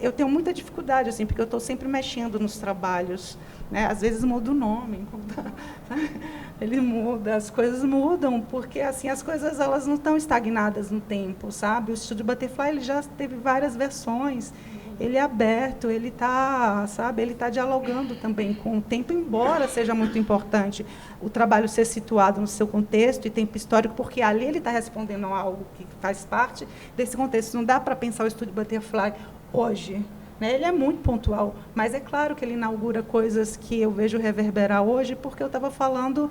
Eu tenho muita dificuldade, assim, porque eu estou sempre mexendo nos trabalhos. Né? Às vezes muda o nome, ele muda, as coisas mudam, porque assim, as coisas elas não estão estagnadas no tempo, sabe? O Estúdio Butterfly ele já teve várias versões. Ele é aberto, ele está, sabe, ele está dialogando também com o tempo, embora seja muito importante o trabalho ser situado no seu contexto e tempo histórico, porque ali ele está respondendo a algo que faz parte desse contexto. Não dá para pensar o Estúdio Butterfly hoje, né? Ele é muito pontual, mas é claro que ele inaugura coisas que eu vejo reverberar hoje, porque eu estava falando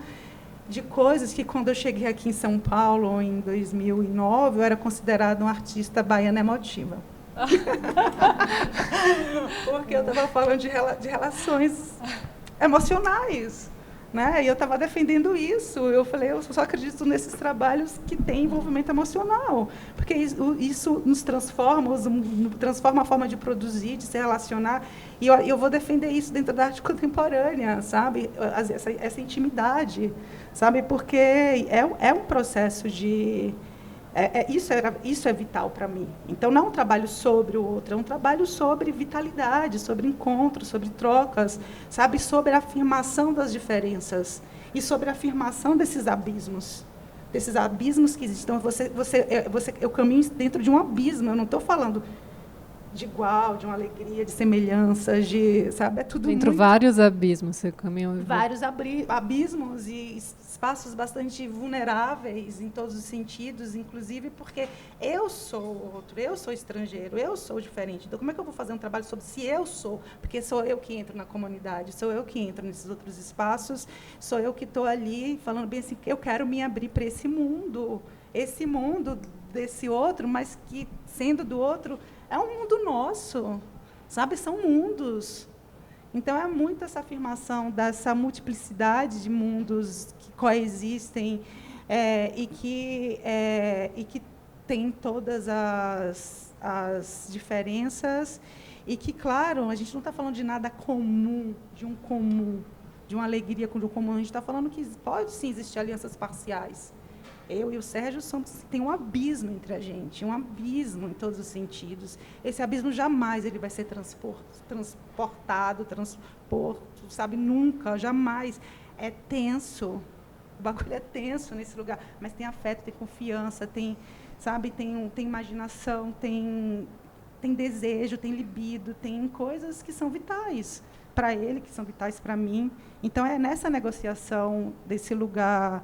de coisas que, quando eu cheguei aqui em São Paulo, em 2009, eu era considerada uma artista baiana emotiva. Porque eu estava falando de relações emocionais, né? E eu estava defendendo isso. Eu falei, eu só acredito nesses trabalhos que têm envolvimento emocional, porque isso nos transforma, transforma a forma de produzir, de se relacionar. E eu vou defender isso dentro da arte contemporânea, sabe? Essa intimidade, sabe? Porque é um processo de... Isso é vital para mim. Então, não é um trabalho sobre o outro, é um trabalho sobre vitalidade, sobre encontros, sobre trocas, sabe? Sobre a afirmação das diferenças e sobre a afirmação desses abismos que existem. Então, eu caminho dentro de um abismo, eu não estou falando de igual, de uma alegria, de semelhança, sabe? É tudo entre vários abismos, você caminhou. Vários abismos e espaços bastante vulneráveis em todos os sentidos, inclusive porque eu sou outro, eu sou estrangeiro, eu sou diferente. Então, como é que eu vou fazer um trabalho sobre se eu sou? Porque sou eu que entro na comunidade, sou eu que entro nesses outros espaços, sou eu que estou ali falando bem assim, eu quero me abrir para esse mundo desse outro, mas que, sendo do outro, é um mundo nosso, sabe? São mundos. Então, é muito essa afirmação dessa multiplicidade de mundos que coexistem e que tem todas as diferenças e que, claro, a gente não está falando de nada comum, de uma alegria com o comum. A gente está falando que pode, sim, existir alianças parciais. Eu e o Sérgio tem um abismo entre a gente, um abismo em todos os sentidos. Esse abismo jamais ele vai ser transportado, sabe? Nunca, jamais. É tenso, o bagulho é tenso nesse lugar, mas tem afeto, tem confiança, sabe? Tem imaginação, tem desejo, tem libido, tem coisas que são vitais para ele, que são vitais para mim. Então, é nessa negociação desse lugar...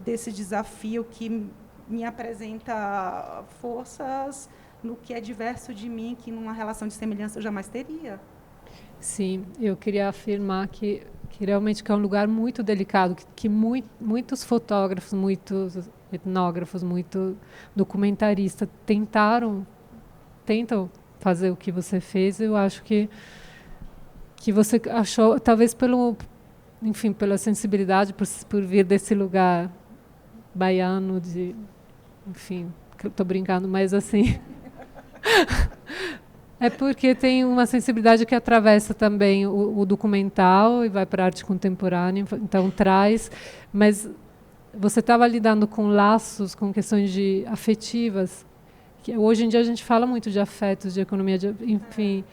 desse desafio que me apresenta forças no que é diverso de mim, que numa relação de semelhança eu jamais teria. Sim, eu queria afirmar que realmente que é um lugar muito delicado, que muitos fotógrafos, muitos etnógrafos, muitos documentaristas tentam fazer o que você fez. Eu acho que você achou, talvez pela sensibilidade, por vir desse lugar baiano, estou brincando, mas assim, é porque tem uma sensibilidade que atravessa também o documental e vai para a arte contemporânea, então traz, mas você estava lidando com laços, com questões afetivas, que hoje em dia a gente fala muito de afetos, de economia, enfim...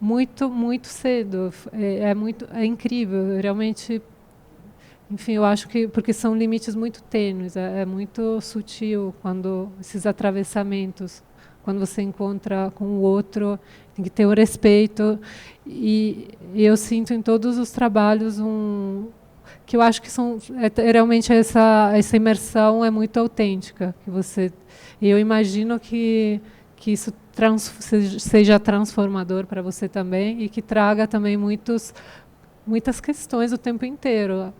Muito, muito cedo. É incrível, realmente. Enfim, eu acho que porque são limites muito tênues, é muito sutil quando esses atravessamentos, quando você encontra com o outro, tem que ter o respeito. E eu sinto em todos os trabalhos que eu acho que realmente essa imersão é muito autêntica, e eu imagino que isso seja transformador para você também e que traga também muitas questões o tempo inteiro,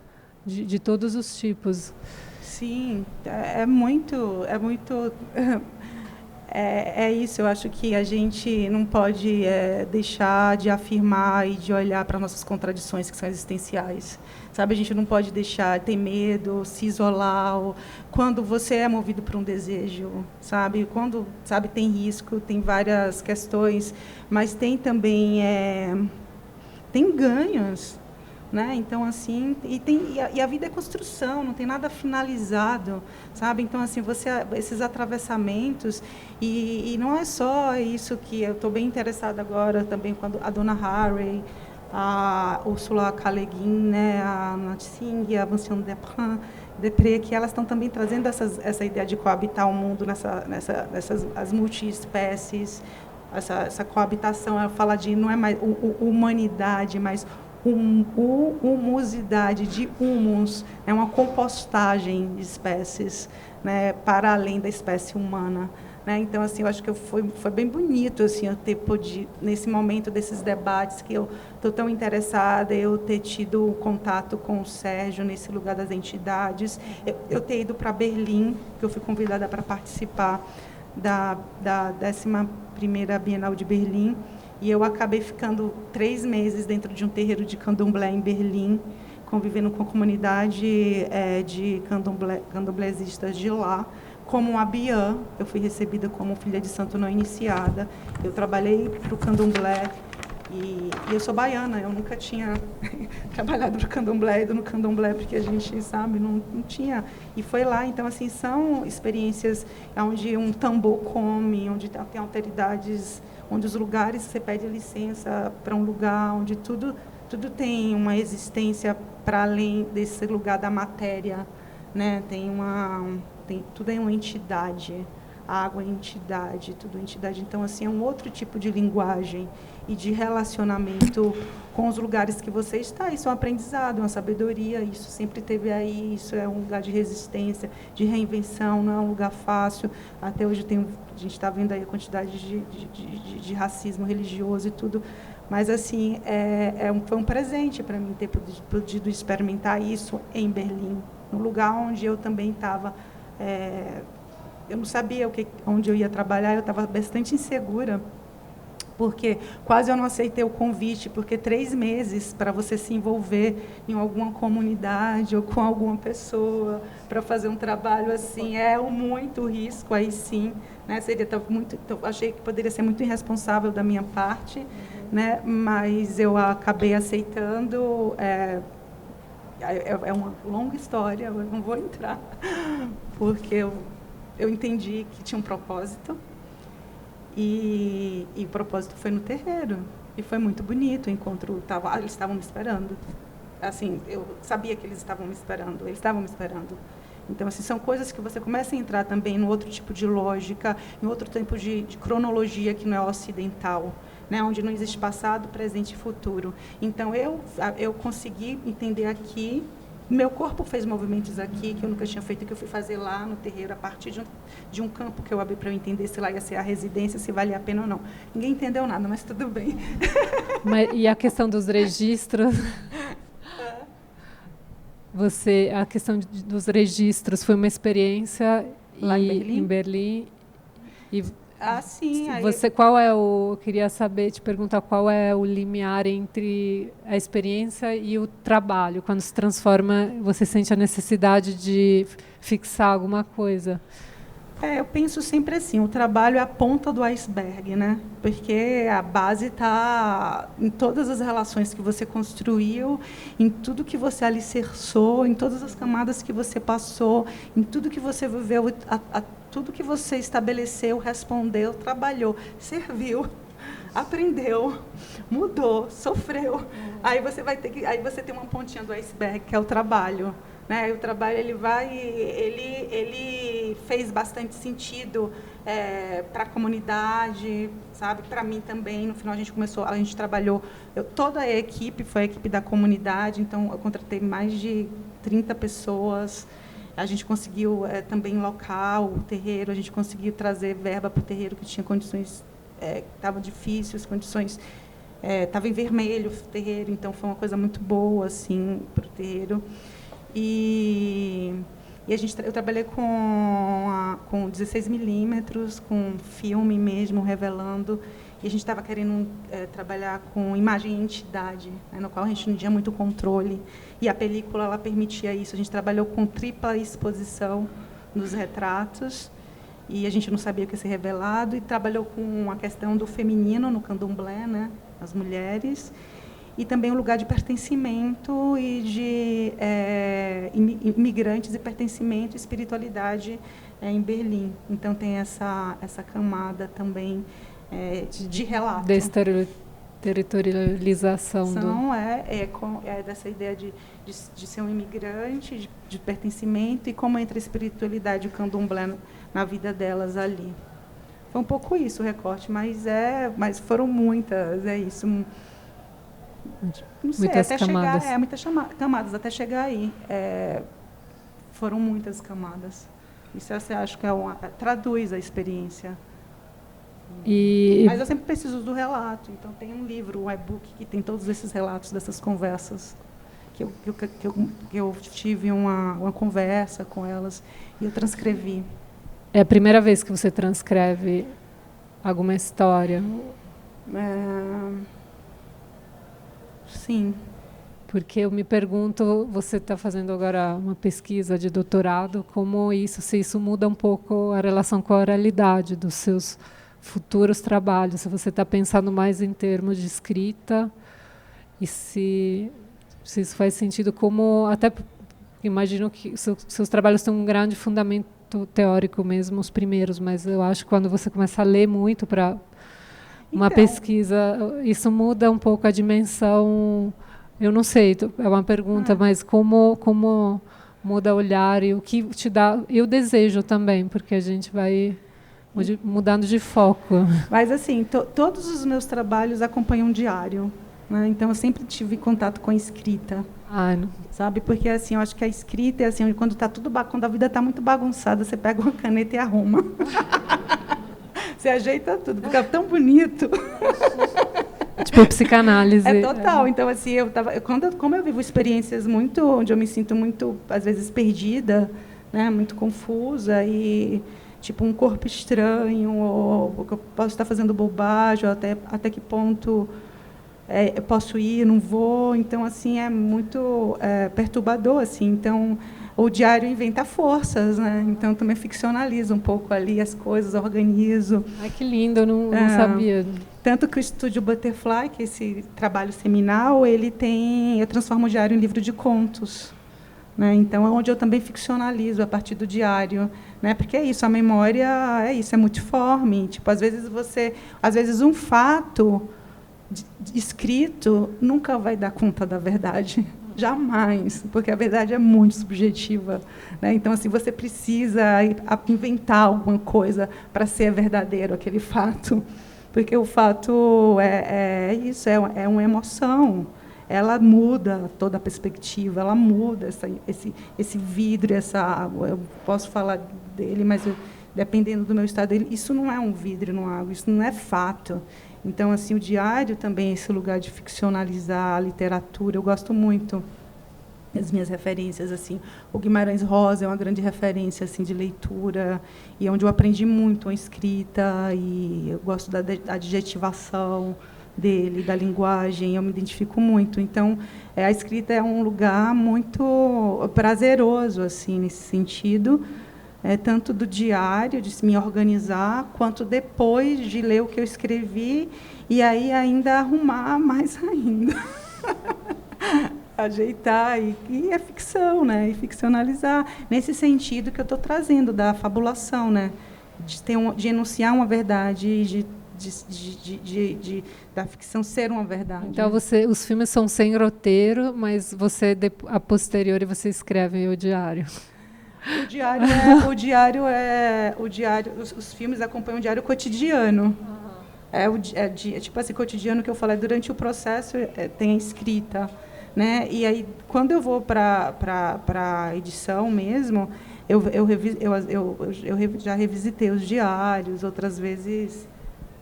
de todos os tipos. Sim, é muito É isso, eu acho que a gente não pode deixar de afirmar e de olhar para nossas contradições que são existenciais. Sabe, a gente não pode deixar ter medo, se isolar, quando você é movido por um desejo, sabe? Quando, sabe, tem risco, tem várias questões, mas tem também tem ganhos, né? Então, assim, e a vida é construção, não tem nada finalizado, sabe? Então, assim, esses atravessamentos, e não é só isso que eu estou bem interessada agora também quando a Donna Haraway, a Ursula K. Le Guin, né, a Nat Singh, a Vinciane Depré, que elas estão também trazendo essa ideia de coabitar o mundo nessas as multiespécies, essa coabitação. Ela fala de não é mais humanidade, mas humusidade, de humus, é uma compostagem de espécies, né, para além da espécie humana. Né? Então, assim, eu acho que foi bem bonito assim, eu ter podido, nesse momento desses debates, que eu estou tão interessada, eu ter tido contato com o Sérgio nesse lugar das entidades, eu ter ido para Berlim, que eu fui convidada para participar da 11ª Bienal de Berlim, e eu acabei ficando 3 meses dentro de um terreiro de candomblé em Berlim, convivendo com a comunidade de candomblésistas de lá, como uma biã. Eu fui recebida como filha de santo não iniciada. Eu trabalhei para o candomblé e eu sou baiana. Eu nunca tinha trabalhado para o candomblé, ido no candomblé, porque a gente, sabe, não tinha. E foi lá. Então, assim, são experiências onde um tambor come, onde tem alteridades, onde os lugares você pede licença para um lugar, onde tudo tem uma existência para além desse lugar da matéria, né? Tudo é uma entidade, a água é entidade, tudo é entidade. Então, assim, é um outro tipo de linguagem e de relacionamento com os lugares que você está. Isso é um aprendizado, uma sabedoria, isso sempre teve aí, isso é um lugar de resistência, de reinvenção, não é um lugar fácil. Até hoje a gente está vendo aí a quantidade de racismo religioso e tudo. Mas, assim, foi um presente para mim ter podido experimentar isso em Berlim, no lugar onde eu também estava. Eu não sabia onde eu ia trabalhar, eu estava bastante insegura, porque quase eu não aceitei o convite, porque 3 meses para você se envolver em alguma comunidade ou com alguma pessoa, para fazer um trabalho assim, muito risco, aí sim, né? Achei que poderia ser muito irresponsável da minha parte, né? Mas eu acabei aceitando. É uma longa história, eu não vou entrar, porque eu entendi que tinha um propósito, e o propósito foi no terreiro, e foi muito bonito o encontro. Eles estavam me esperando, assim, eu sabia que eles estavam me esperando. Então, assim, são coisas que você começa a entrar também no outro tipo de lógica, em outro tipo de cronologia que não é ocidental, né, onde não existe passado, presente e futuro. Então, eu consegui entender aqui, meu corpo fez movimentos aqui que eu nunca tinha feito, que eu fui fazer lá no terreiro, a partir de um campo que eu abri para eu entender se lá ia ser a residência, se valia a pena ou não. Ninguém entendeu nada, mas tudo bem. E a questão dos registros? A questão dos registros foi uma experiência lá em Berlim? Sim. Eu queria te perguntar qual é o limiar entre a experiência e o trabalho, quando se transforma, você sente a necessidade de fixar alguma coisa? Eu penso sempre assim, o trabalho é a ponta do iceberg, né? Porque a base está em todas as relações que você construiu, em tudo que você alicerçou, em todas as camadas que você passou, em tudo que você viveu, tudo que você estabeleceu, respondeu, trabalhou, serviu, aprendeu, mudou, sofreu. Aí você tem uma pontinha do iceberg, que é o trabalho. Né? O trabalho ele fez bastante sentido para a comunidade, sabe? Para mim também. No final a gente trabalhou, toda a equipe foi a equipe da comunidade, então eu contratei mais de 30 pessoas. A gente conseguiu também local, o terreiro, a gente conseguiu trazer verba para o terreiro que tinha condições, estavam difíceis, condições, estava em vermelho o terreiro, então foi uma coisa muito boa assim, para o terreiro. E E eu trabalhei com 16 milímetros, com filme mesmo, revelando. E a gente estava querendo trabalhar com imagem e entidade, né, no qual a gente não tinha muito controle. E a película ela permitia isso. A gente trabalhou com tripla exposição nos retratos. E a gente não sabia o que ia ser revelado. E trabalhou com a questão do feminino no candomblé, né, as mulheres. E também o lugar de pertencimento e de imigrantes e pertencimento e espiritualidade em Berlim. Então, tem essa ainda também de relato. Desterritorialização dessa ideia de ser um imigrante, de pertencimento, e como entra a espiritualidade e o candomblé na vida delas ali. Foi um pouco isso o recorte, mas foram muitas, isso. Não sei, muitas até camadas. Muitas camadas, até chegar aí. Foram muitas camadas. Isso eu acho que traduz a experiência. Mas eu sempre preciso do relato. Então, tem um livro, um e-book, que tem todos esses relatos dessas conversas. Que eu tive uma conversa com elas e eu transcrevi. É a primeira vez que você transcreve alguma história? Sim. Porque eu me pergunto, você está fazendo agora uma pesquisa de doutorado, se isso muda um pouco a relação com a oralidade dos seus futuros trabalhos, se você está pensando mais em termos de escrita, e se isso faz sentido, até imagino que seus trabalhos têm um grande fundamento teórico mesmo, os primeiros, mas eu acho que quando você começa a ler muito para uma pesquisa, isso muda um pouco a dimensão. Eu não sei, é uma pergunta, mas como muda o olhar e o que te dá, e o desejo também, porque a gente vai mudando de foco. Mas, assim, todos os meus trabalhos acompanham um diário, né? Então, eu sempre tive contato com a escrita. Sabe? Porque, assim, eu acho que a escrita é assim, quando a vida está muito bagunçada, você pega uma caneta e arruma. Você ajeita tudo, fica tão bonito. Tipo psicanálise. É total. Então, assim, como eu vivo experiências onde eu me sinto muito, às vezes, perdida, né, muito confusa, e tipo um corpo estranho, ou que eu posso estar fazendo bobagem, ou até que ponto eu posso ir, não vou. Então, assim, é muito perturbador, assim. Então, o diário inventa forças, né? Então, também ficcionalizo um pouco ali as coisas, organizo. Ai, que lindo, eu não sabia. Tanto que o Estúdio Butterfly, que é esse trabalho seminal, eu transformo o diário em livro de contos, né? Então, é onde eu também ficcionalizo a partir do diário, né? Porque é isso, a memória é multiforme. Tipo, às vezes um fato escrito nunca vai dar conta da verdade. Jamais, porque a verdade é muito subjetiva, né? Então, assim, você precisa inventar alguma coisa para ser verdadeiro aquele fato, porque o fato isso, é uma emoção. Ela muda toda a perspectiva, ela muda esse vidro, essa água. Eu posso falar dele, mas dependendo do meu estado, isso não é um vidro numa água, isso não é fato. Então, assim, o diário também é esse lugar de ficcionalizar a literatura. Eu gosto muito das minhas referências, assim. O Guimarães Rosa é uma grande referência, assim, de leitura, e onde eu aprendi muito a escrita, e eu gosto da adjetivação dele, da linguagem, eu me identifico muito. Então, a escrita é um lugar muito prazeroso, assim, nesse sentido, tanto do diário, de se me organizar, quanto depois de ler o que eu escrevi, e aí ainda arrumar mais ainda. Ajeitar, e é ficção, né? E ficcionalizar, nesse sentido que eu estou trazendo, da fabulação, né? De enunciar uma verdade, da ficção ser uma verdade. Então, os filmes são sem roteiro, mas a posteriori, você escreve o diário. Os filmes acompanham o diário cotidiano. Tipo assim, cotidiano que eu falei, durante o processo tem a escrita, né? E aí, quando eu vou para a edição mesmo, eu já revisitei os diários, outras vezes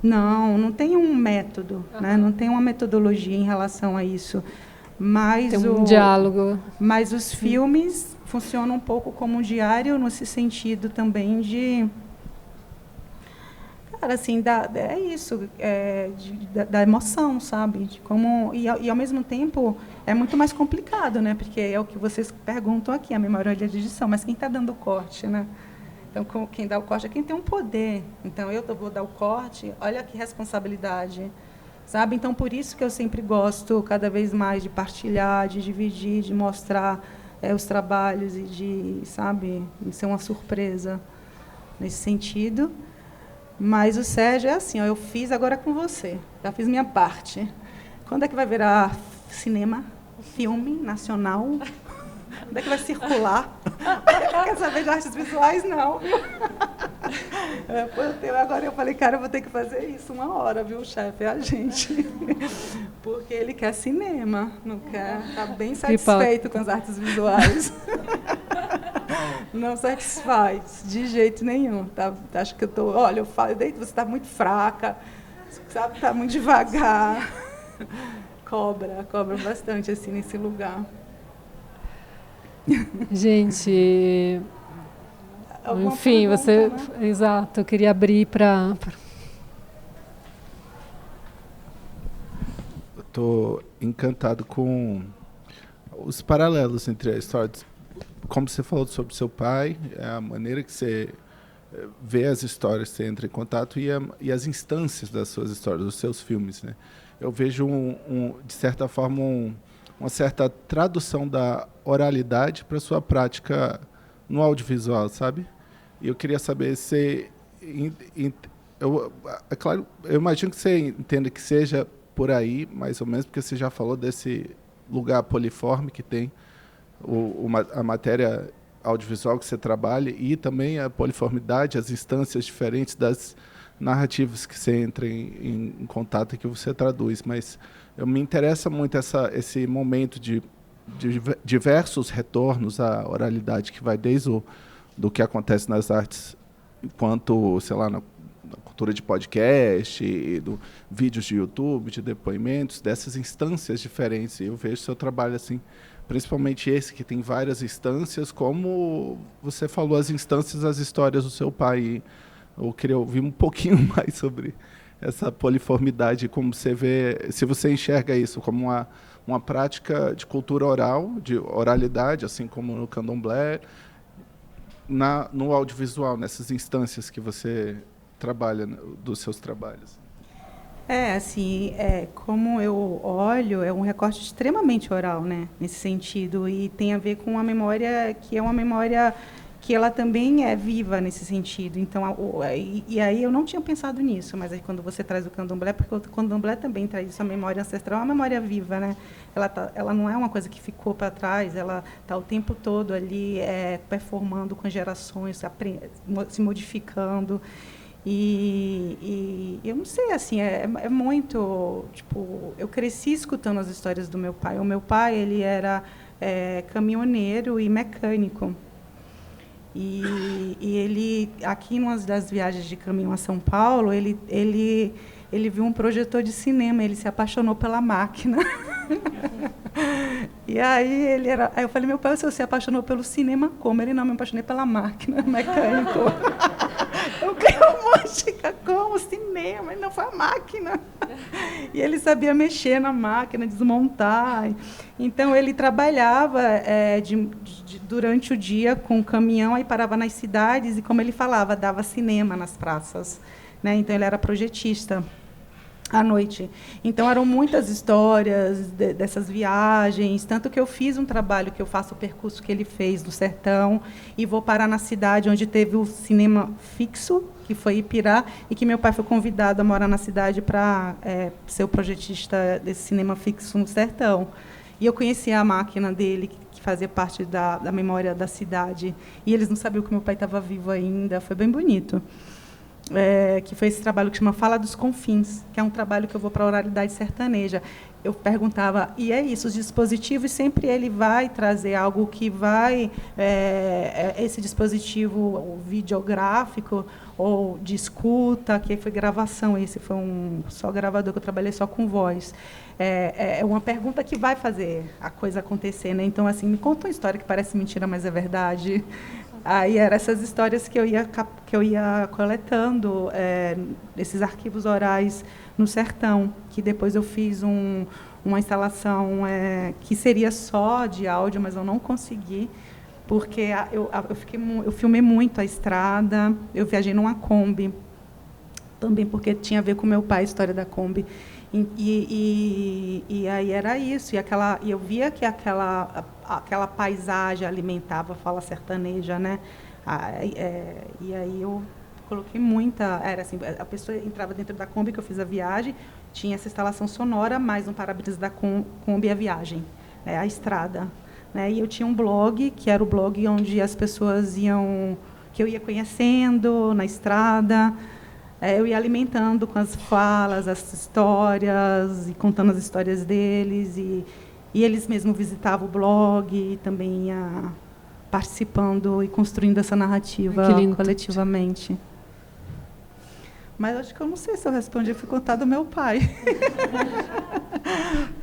não tem um método, né? Não tem uma metodologia em relação a isso. Mas tem um diálogo. Mas os filmes funcionam um pouco como um diário, nesse sentido também de... Cara, assim, é isso, da emoção, sabe? De como, e ao mesmo tempo, é muito mais complicado, né? Porque é o que vocês perguntam aqui, a memória de edição, mas quem está dando o corte, né? Então, quem dá o corte é quem tem um poder. Então, eu vou dar o corte, olha que responsabilidade, sabe? Então, por isso que eu sempre gosto cada vez mais de partilhar, de dividir, de mostrar os trabalhos e de, sabe, de ser uma surpresa nesse sentido. Mas o Sérgio é assim, ó, eu fiz agora com você, já fiz minha parte. Quando é que vai virar cinema, filme nacional? Quando é que vai circular? Quer saber de artes visuais? Não. Agora eu falei, cara, eu vou ter que fazer isso 1 hora, viu, chefe? É a gente. Porque ele quer cinema, não quer, está bem satisfeito com as artes visuais. Não satisfaz, de jeito nenhum. Acho que eu estou... Olha, eu falo, você está muito fraca, sabe, está muito devagar. Cobra bastante assim nesse lugar. Gente, enfim, pergunta, você... Né? Exato, eu queria abrir para... Eu estou encantado com os paralelos entre a história... Como você falou sobre seu pai, a maneira que você vê as histórias, você entra em contato e as instâncias das suas histórias, dos seus filmes, né? Eu vejo, de certa forma, uma certa tradução da oralidade para a sua prática no audiovisual, sabe? E eu queria saber se... É claro, eu imagino que você entenda que seja por aí, mais ou menos, porque você já falou desse lugar poliforme que tem a matéria audiovisual que você trabalha e também a poliformidade, as instâncias diferentes das narrativas que você entra em contato e que você traduz. Mas me interessa muito esse momento de diversos retornos à oralidade, que vai desde do que acontece nas artes, enquanto, sei lá, na cultura de podcast, vídeos de YouTube, de depoimentos, dessas instâncias diferentes. E eu vejo seu trabalho assim, principalmente esse que tem várias instâncias, como você falou, as instâncias, as histórias do seu pai. E eu queria ouvir um pouquinho mais sobre essa poliformidade, como você vê, se você enxerga isso como uma prática de cultura oral, de oralidade, assim como no candomblé, no audiovisual, nessas instâncias que você trabalha, dos seus trabalhos. Assim, como eu olho, é um recorte extremamente oral, né, nesse sentido, e tem a ver com uma memória que é uma memória que ela também é viva nesse sentido. Então, e aí eu não tinha pensado nisso, mas aí quando você traz o candomblé, porque o candomblé também traz isso, a memória ancestral, é uma memória viva, né? Ela não é uma coisa que ficou para trás, ela está o tempo todo ali performando com gerações, se modificando. E eu não sei, assim, é muito... Tipo, eu cresci escutando as histórias do meu pai. O meu pai, ele era caminhoneiro e mecânico. E ele, aqui, em uma das viagens de caminhão a São Paulo, ele viu um projetor de cinema, ele se apaixonou pela máquina. E aí aí eu falei, meu pai, você se apaixonou pelo cinema como? Ele, não, me apaixonei pela máquina, mecânico. Eu falei, música, como? Cinema, ele não foi a máquina. E ele sabia mexer na máquina, desmontar. Então, ele trabalhava durante o dia com o caminhão, aí parava nas cidades, e como ele falava, dava cinema nas praças, né? Então, ele era projetista à noite. Então, eram muitas histórias dessas viagens, tanto que eu fiz um trabalho, que eu faço o percurso que ele fez do sertão, e vou parar na cidade onde teve o cinema fixo, que foi Ipirá, e que meu pai foi convidado a morar na cidade para ser o projetista desse cinema fixo no sertão. E eu conhecia a máquina dele, que fazia parte da memória da cidade, e eles não sabiam que meu pai estava vivo ainda, foi bem bonito. que foi esse trabalho que chama Fala dos Confins, que é um trabalho que eu vou para a oralidade sertaneja. Eu perguntava, e é isso, os dispositivos, sempre ele vai trazer algo que vai, esse dispositivo videográfico ou de escuta, que foi gravação, esse foi um só gravador, que eu trabalhei só com voz. É uma pergunta que vai fazer a coisa acontecer, né? Então, assim, me conta uma história que parece mentira, mas é verdade. Aí eram essas histórias que eu ia coletando, esses arquivos orais no sertão, que depois eu fiz uma instalação que seria só de áudio, mas eu não consegui, porque eu filmei muito a estrada, eu viajei numa Kombi, também porque tinha a ver com meu pai, a história da Kombi. E aí era isso, e eu via que aquela paisagem alimentava a fala sertaneja, né? E aí eu coloquei muita, era assim, a pessoa entrava dentro da Kombi, que eu fiz a viagem, tinha essa instalação sonora, mais um para-brisa da Kombi, a viagem, né? A estrada, né? E eu tinha um blog, que era o blog onde as pessoas que eu ia conhecendo na estrada. Eu ia alimentando com as falas, as histórias, e contando as histórias deles, e eles mesmos visitavam o blog, e também ia participando e construindo essa narrativa coletivamente. Mas acho que eu não sei se eu respondi, eu fui contar do meu pai.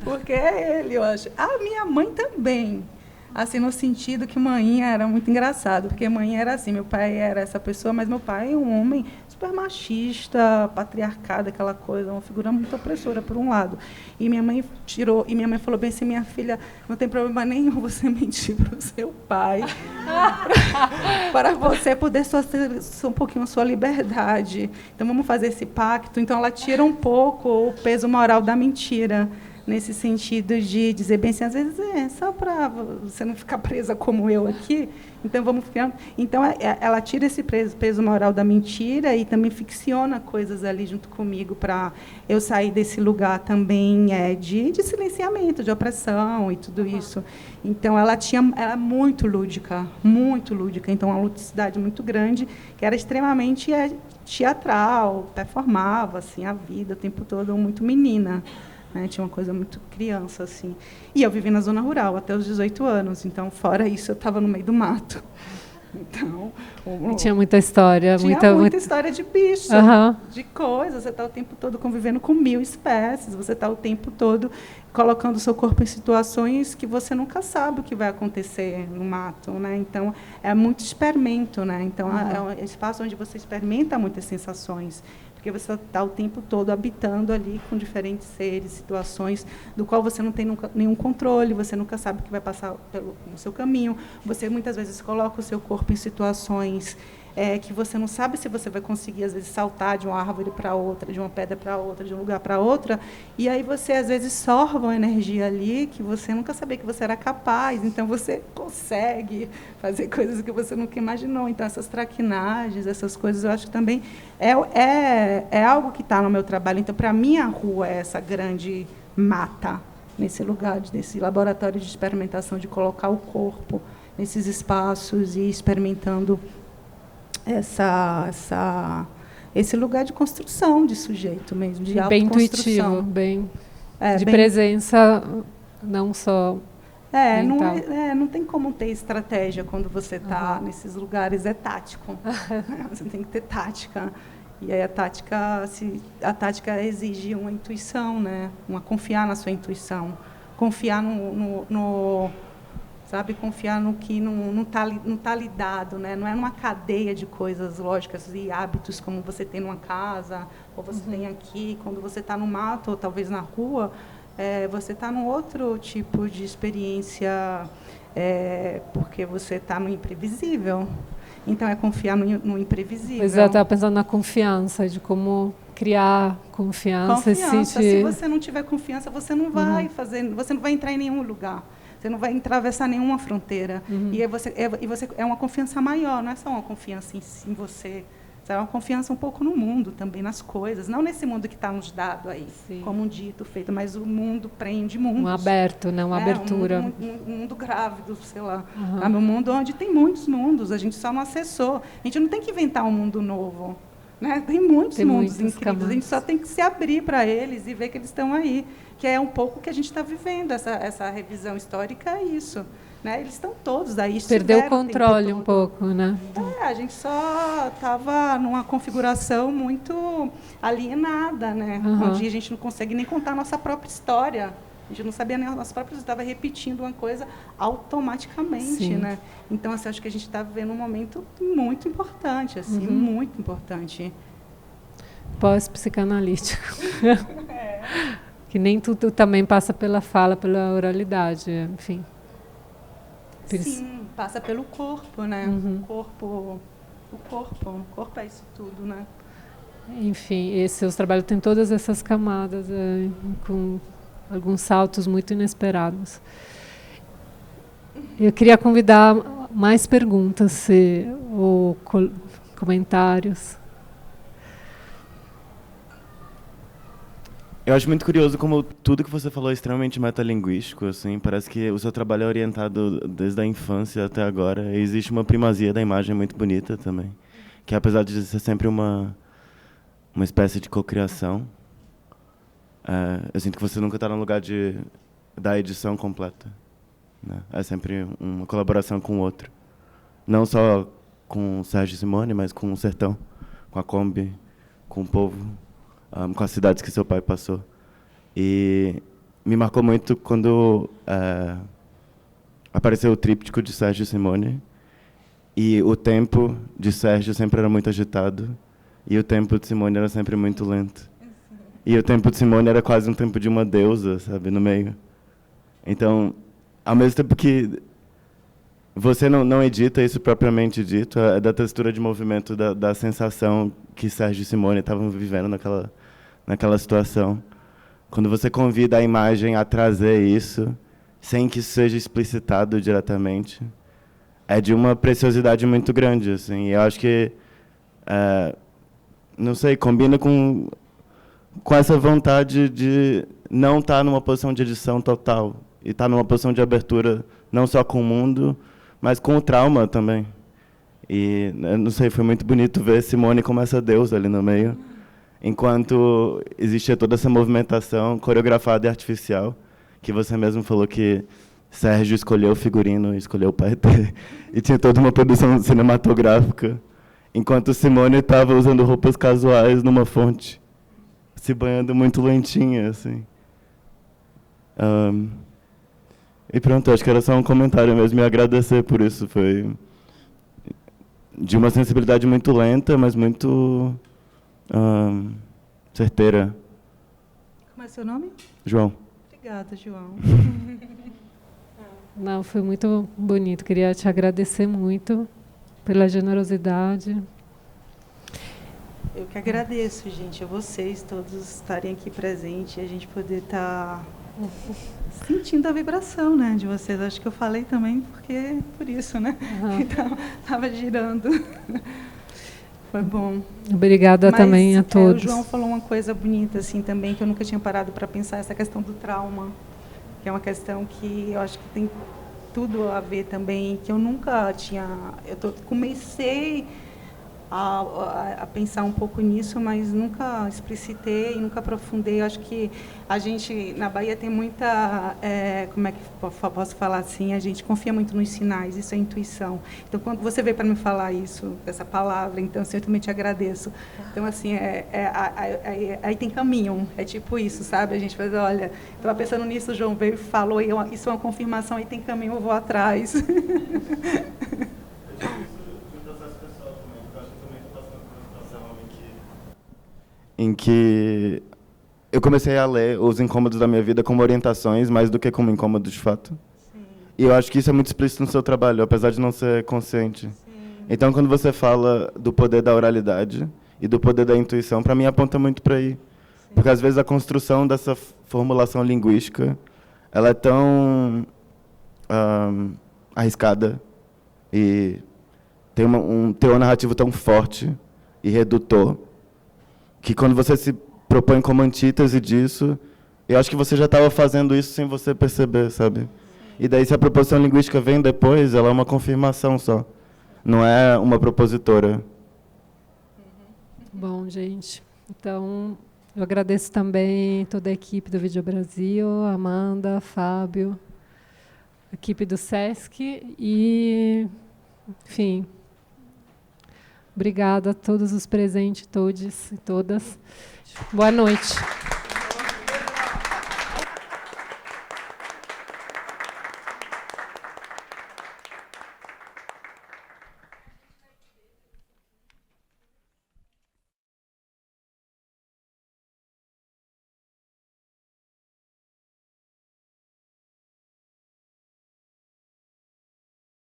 Porque é ele, eu acho. A minha mãe também. Assim, no sentido que mãe era muito engraçado, porque mãe era assim, meu pai era essa pessoa, mas meu pai é um homem super machista, patriarcado, aquela coisa, uma figura muito opressora, por um lado. E minha mãe falou bem assim, minha filha, não tem problema nenhum você mentir para o seu pai, para você poder ter um pouquinho a sua liberdade. Então, vamos fazer esse pacto. Então, ela tira um pouco o peso moral da mentira, nesse sentido de dizer bem assim, às vezes só para você não ficar presa como eu aqui, então vamos ficar. Então ela tira esse peso moral da mentira e também ficciona coisas ali junto comigo para eu sair desse lugar também de silenciamento, de opressão e tudo isso. Então ela é muito lúdica, então uma ludicidade muito grande, que era extremamente teatral, performava assim a vida o tempo todo, muito menina. Tinha uma coisa muito criança, assim. E eu vivi na zona rural até os 18 anos. Então, fora isso, eu estava no meio do mato. Então, tinha muita história. Muita história de bicho, de coisas. Você está o tempo todo convivendo com 1000 espécies. Você está o tempo todo colocando o seu corpo em situações que você nunca sabe o que vai acontecer no mato, né? Então, é muito experimento, né? Então, é um espaço onde você experimenta muitas sensações, porque você está o tempo todo habitando ali com diferentes seres, situações do qual você não tem nenhum controle, você nunca sabe o que vai passar no seu caminho. Você, muitas vezes, coloca o seu corpo em situações que você não sabe se você vai conseguir, às vezes, saltar de uma árvore para outra, de uma pedra para outra, de um lugar para outra, e aí você, às vezes, sorva uma energia ali que você nunca sabia que você era capaz, então você consegue fazer coisas que você nunca imaginou. Então, essas traquinagens, essas coisas, eu acho que também é algo que está no meu trabalho. Então, para mim, a rua é essa grande mata, nesse lugar, nesse laboratório de experimentação, de colocar o corpo nesses espaços e experimentando esse lugar de construção de sujeito mesmo, de autoconstrução. Bem intuitivo, de presença, não só não tem como ter estratégia quando você está nesses lugares, é tático. Você tem que ter tática. E aí a tática exige uma intuição, né? Confiar na sua intuição, confiar confiar no que não tá lidado, né? Não é numa cadeia de coisas lógicas e hábitos como você tem numa casa, ou você tem aqui. Quando você está no mato, ou talvez na rua, você está num outro tipo de experiência, porque você está no imprevisível. Então, é confiar no imprevisível. Exato, eu estava pensando na confiança, de como criar confiança. Se você não tiver confiança, você não vai você não vai entrar em nenhum lugar. Você não vai atravessar nenhuma fronteira. E aí você é uma confiança maior, não é só uma confiança em você. É uma confiança um pouco no mundo também, nas coisas. Não nesse mundo que está nos dado aí, como um dito feito, mas o mundo prende mundos. Um aberto, né? Uma abertura. Um mundo grávido, sei lá. Um mundo onde tem muitos mundos, a gente só não acessou. A gente não tem que inventar um mundo novo. né? Tem muitos mundos incríveis. Camadas. A gente só tem que se abrir para eles e ver que eles estão aí, que é um pouco que a gente está vivendo, essa revisão histórica, é isso. Né? Eles estão todos aí. Perdeu o controle um pouco, né? A gente só estava numa configuração muito alienada, né? Onde a gente não consegue nem contar a nossa própria história. A gente não sabia nem a nossa própria história, estava repetindo uma coisa automaticamente. Sim. Né? Então, assim, acho que a gente está vivendo um momento muito importante, assim, muito importante. Pós-psicanalítico. Que nem tudo também passa pela fala, pela oralidade, enfim. Sim, passa pelo corpo, né? O corpo é isso tudo, né? Enfim, seus trabalhos têm todas essas camadas, com alguns saltos muito inesperados. Eu queria convidar mais perguntas ou comentários. Eu acho muito curioso como tudo que você falou é extremamente metalinguístico, assim, parece que o seu trabalho é orientado desde a infância até agora. E existe uma primazia da imagem muito bonita também, que apesar de ser sempre uma espécie de cocriação, eu sinto que você nunca está no lugar da edição completa, né? É sempre uma colaboração com o outro, não só com o Sérgio Simone, mas com o sertão, com a Kombi, com o povo, com as cidades que seu pai passou. E me marcou muito quando apareceu o tríptico de Sérgio Simone, e o tempo de Sérgio sempre era muito agitado, e o tempo de Simone era sempre muito lento. E o tempo de Simone era quase um tempo de uma deusa, sabe, no meio. Então, ao mesmo tempo que você não edita isso propriamente dito, é da textura de movimento, da sensação que Sérgio e Simone estavam vivendo naquela situação. Quando você convida a imagem a trazer isso, sem que isso seja explicitado diretamente, é de uma preciosidade muito grande, assim. E eu acho que, não sei, combina com essa vontade de não estar numa posição de edição total, e estar numa posição de abertura, não só com o mundo, mas com o trauma também. E, não sei, foi muito bonito ver Simone como essa deusa ali no meio, enquanto existia toda essa movimentação coreografada e artificial, que você mesmo falou que Sérgio escolheu o figurino, escolheu o pai dele, e tinha toda uma produção cinematográfica, enquanto Simone estava usando roupas casuais numa fonte, se banhando muito lentinha, assim. E pronto, acho que era só um comentário mesmo, e agradecer por isso. Foi de uma sensibilidade muito lenta, mas muito certeira. Como é seu nome? João. Obrigada, João. Não, foi muito bonito. Queria te agradecer muito pela generosidade. Eu que agradeço, gente, a vocês todos estarem aqui presentes e a gente poder estar sentindo a vibração, né, de vocês. Acho que eu falei também porque por isso, né? Então, estava girando. Foi bom. Obrigada também a todos. O João falou uma coisa bonita assim também, que eu nunca tinha parado para pensar, essa questão do trauma, que é uma questão que eu acho que tem tudo a ver também, que eu nunca tinha... comecei a pensar um pouco nisso, mas nunca explicitei, nunca aprofundei. Eu acho que a gente, na Bahia, tem muita... como é que posso falar assim? A gente confia muito nos sinais, isso é intuição. Então, quando você veio para me falar isso, essa palavra, então, assim, eu também te agradeço. Então, assim, aí tem caminho, é tipo isso, sabe? A gente faz, olha, estava pensando nisso, o João veio e falou, isso é uma confirmação, aí tem caminho, eu vou atrás. Em que eu comecei a ler os incômodos da minha vida como orientações, mais do que como incômodos de fato. Sim. E eu acho que isso é muito explícito no seu trabalho, apesar de não ser consciente. Sim. Então, quando você fala do poder da oralidade e do poder da intuição, para mim aponta muito para aí. Sim. Porque, às vezes, a construção dessa formulação linguística ela é tão arriscada e tem um teor narrativo tão forte e redutor, que quando você se propõe como antítese disso, eu acho que você já estava fazendo isso sem você perceber, sabe? E daí, se a proposição linguística vem depois, ela é uma confirmação só. Não é uma propositora. Bom, gente, então eu agradeço também toda a equipe do Vídeo Brasil, Amanda, Fábio, a equipe do SESC e, enfim, obrigada a todos os presentes, todos e todas. Boa noite.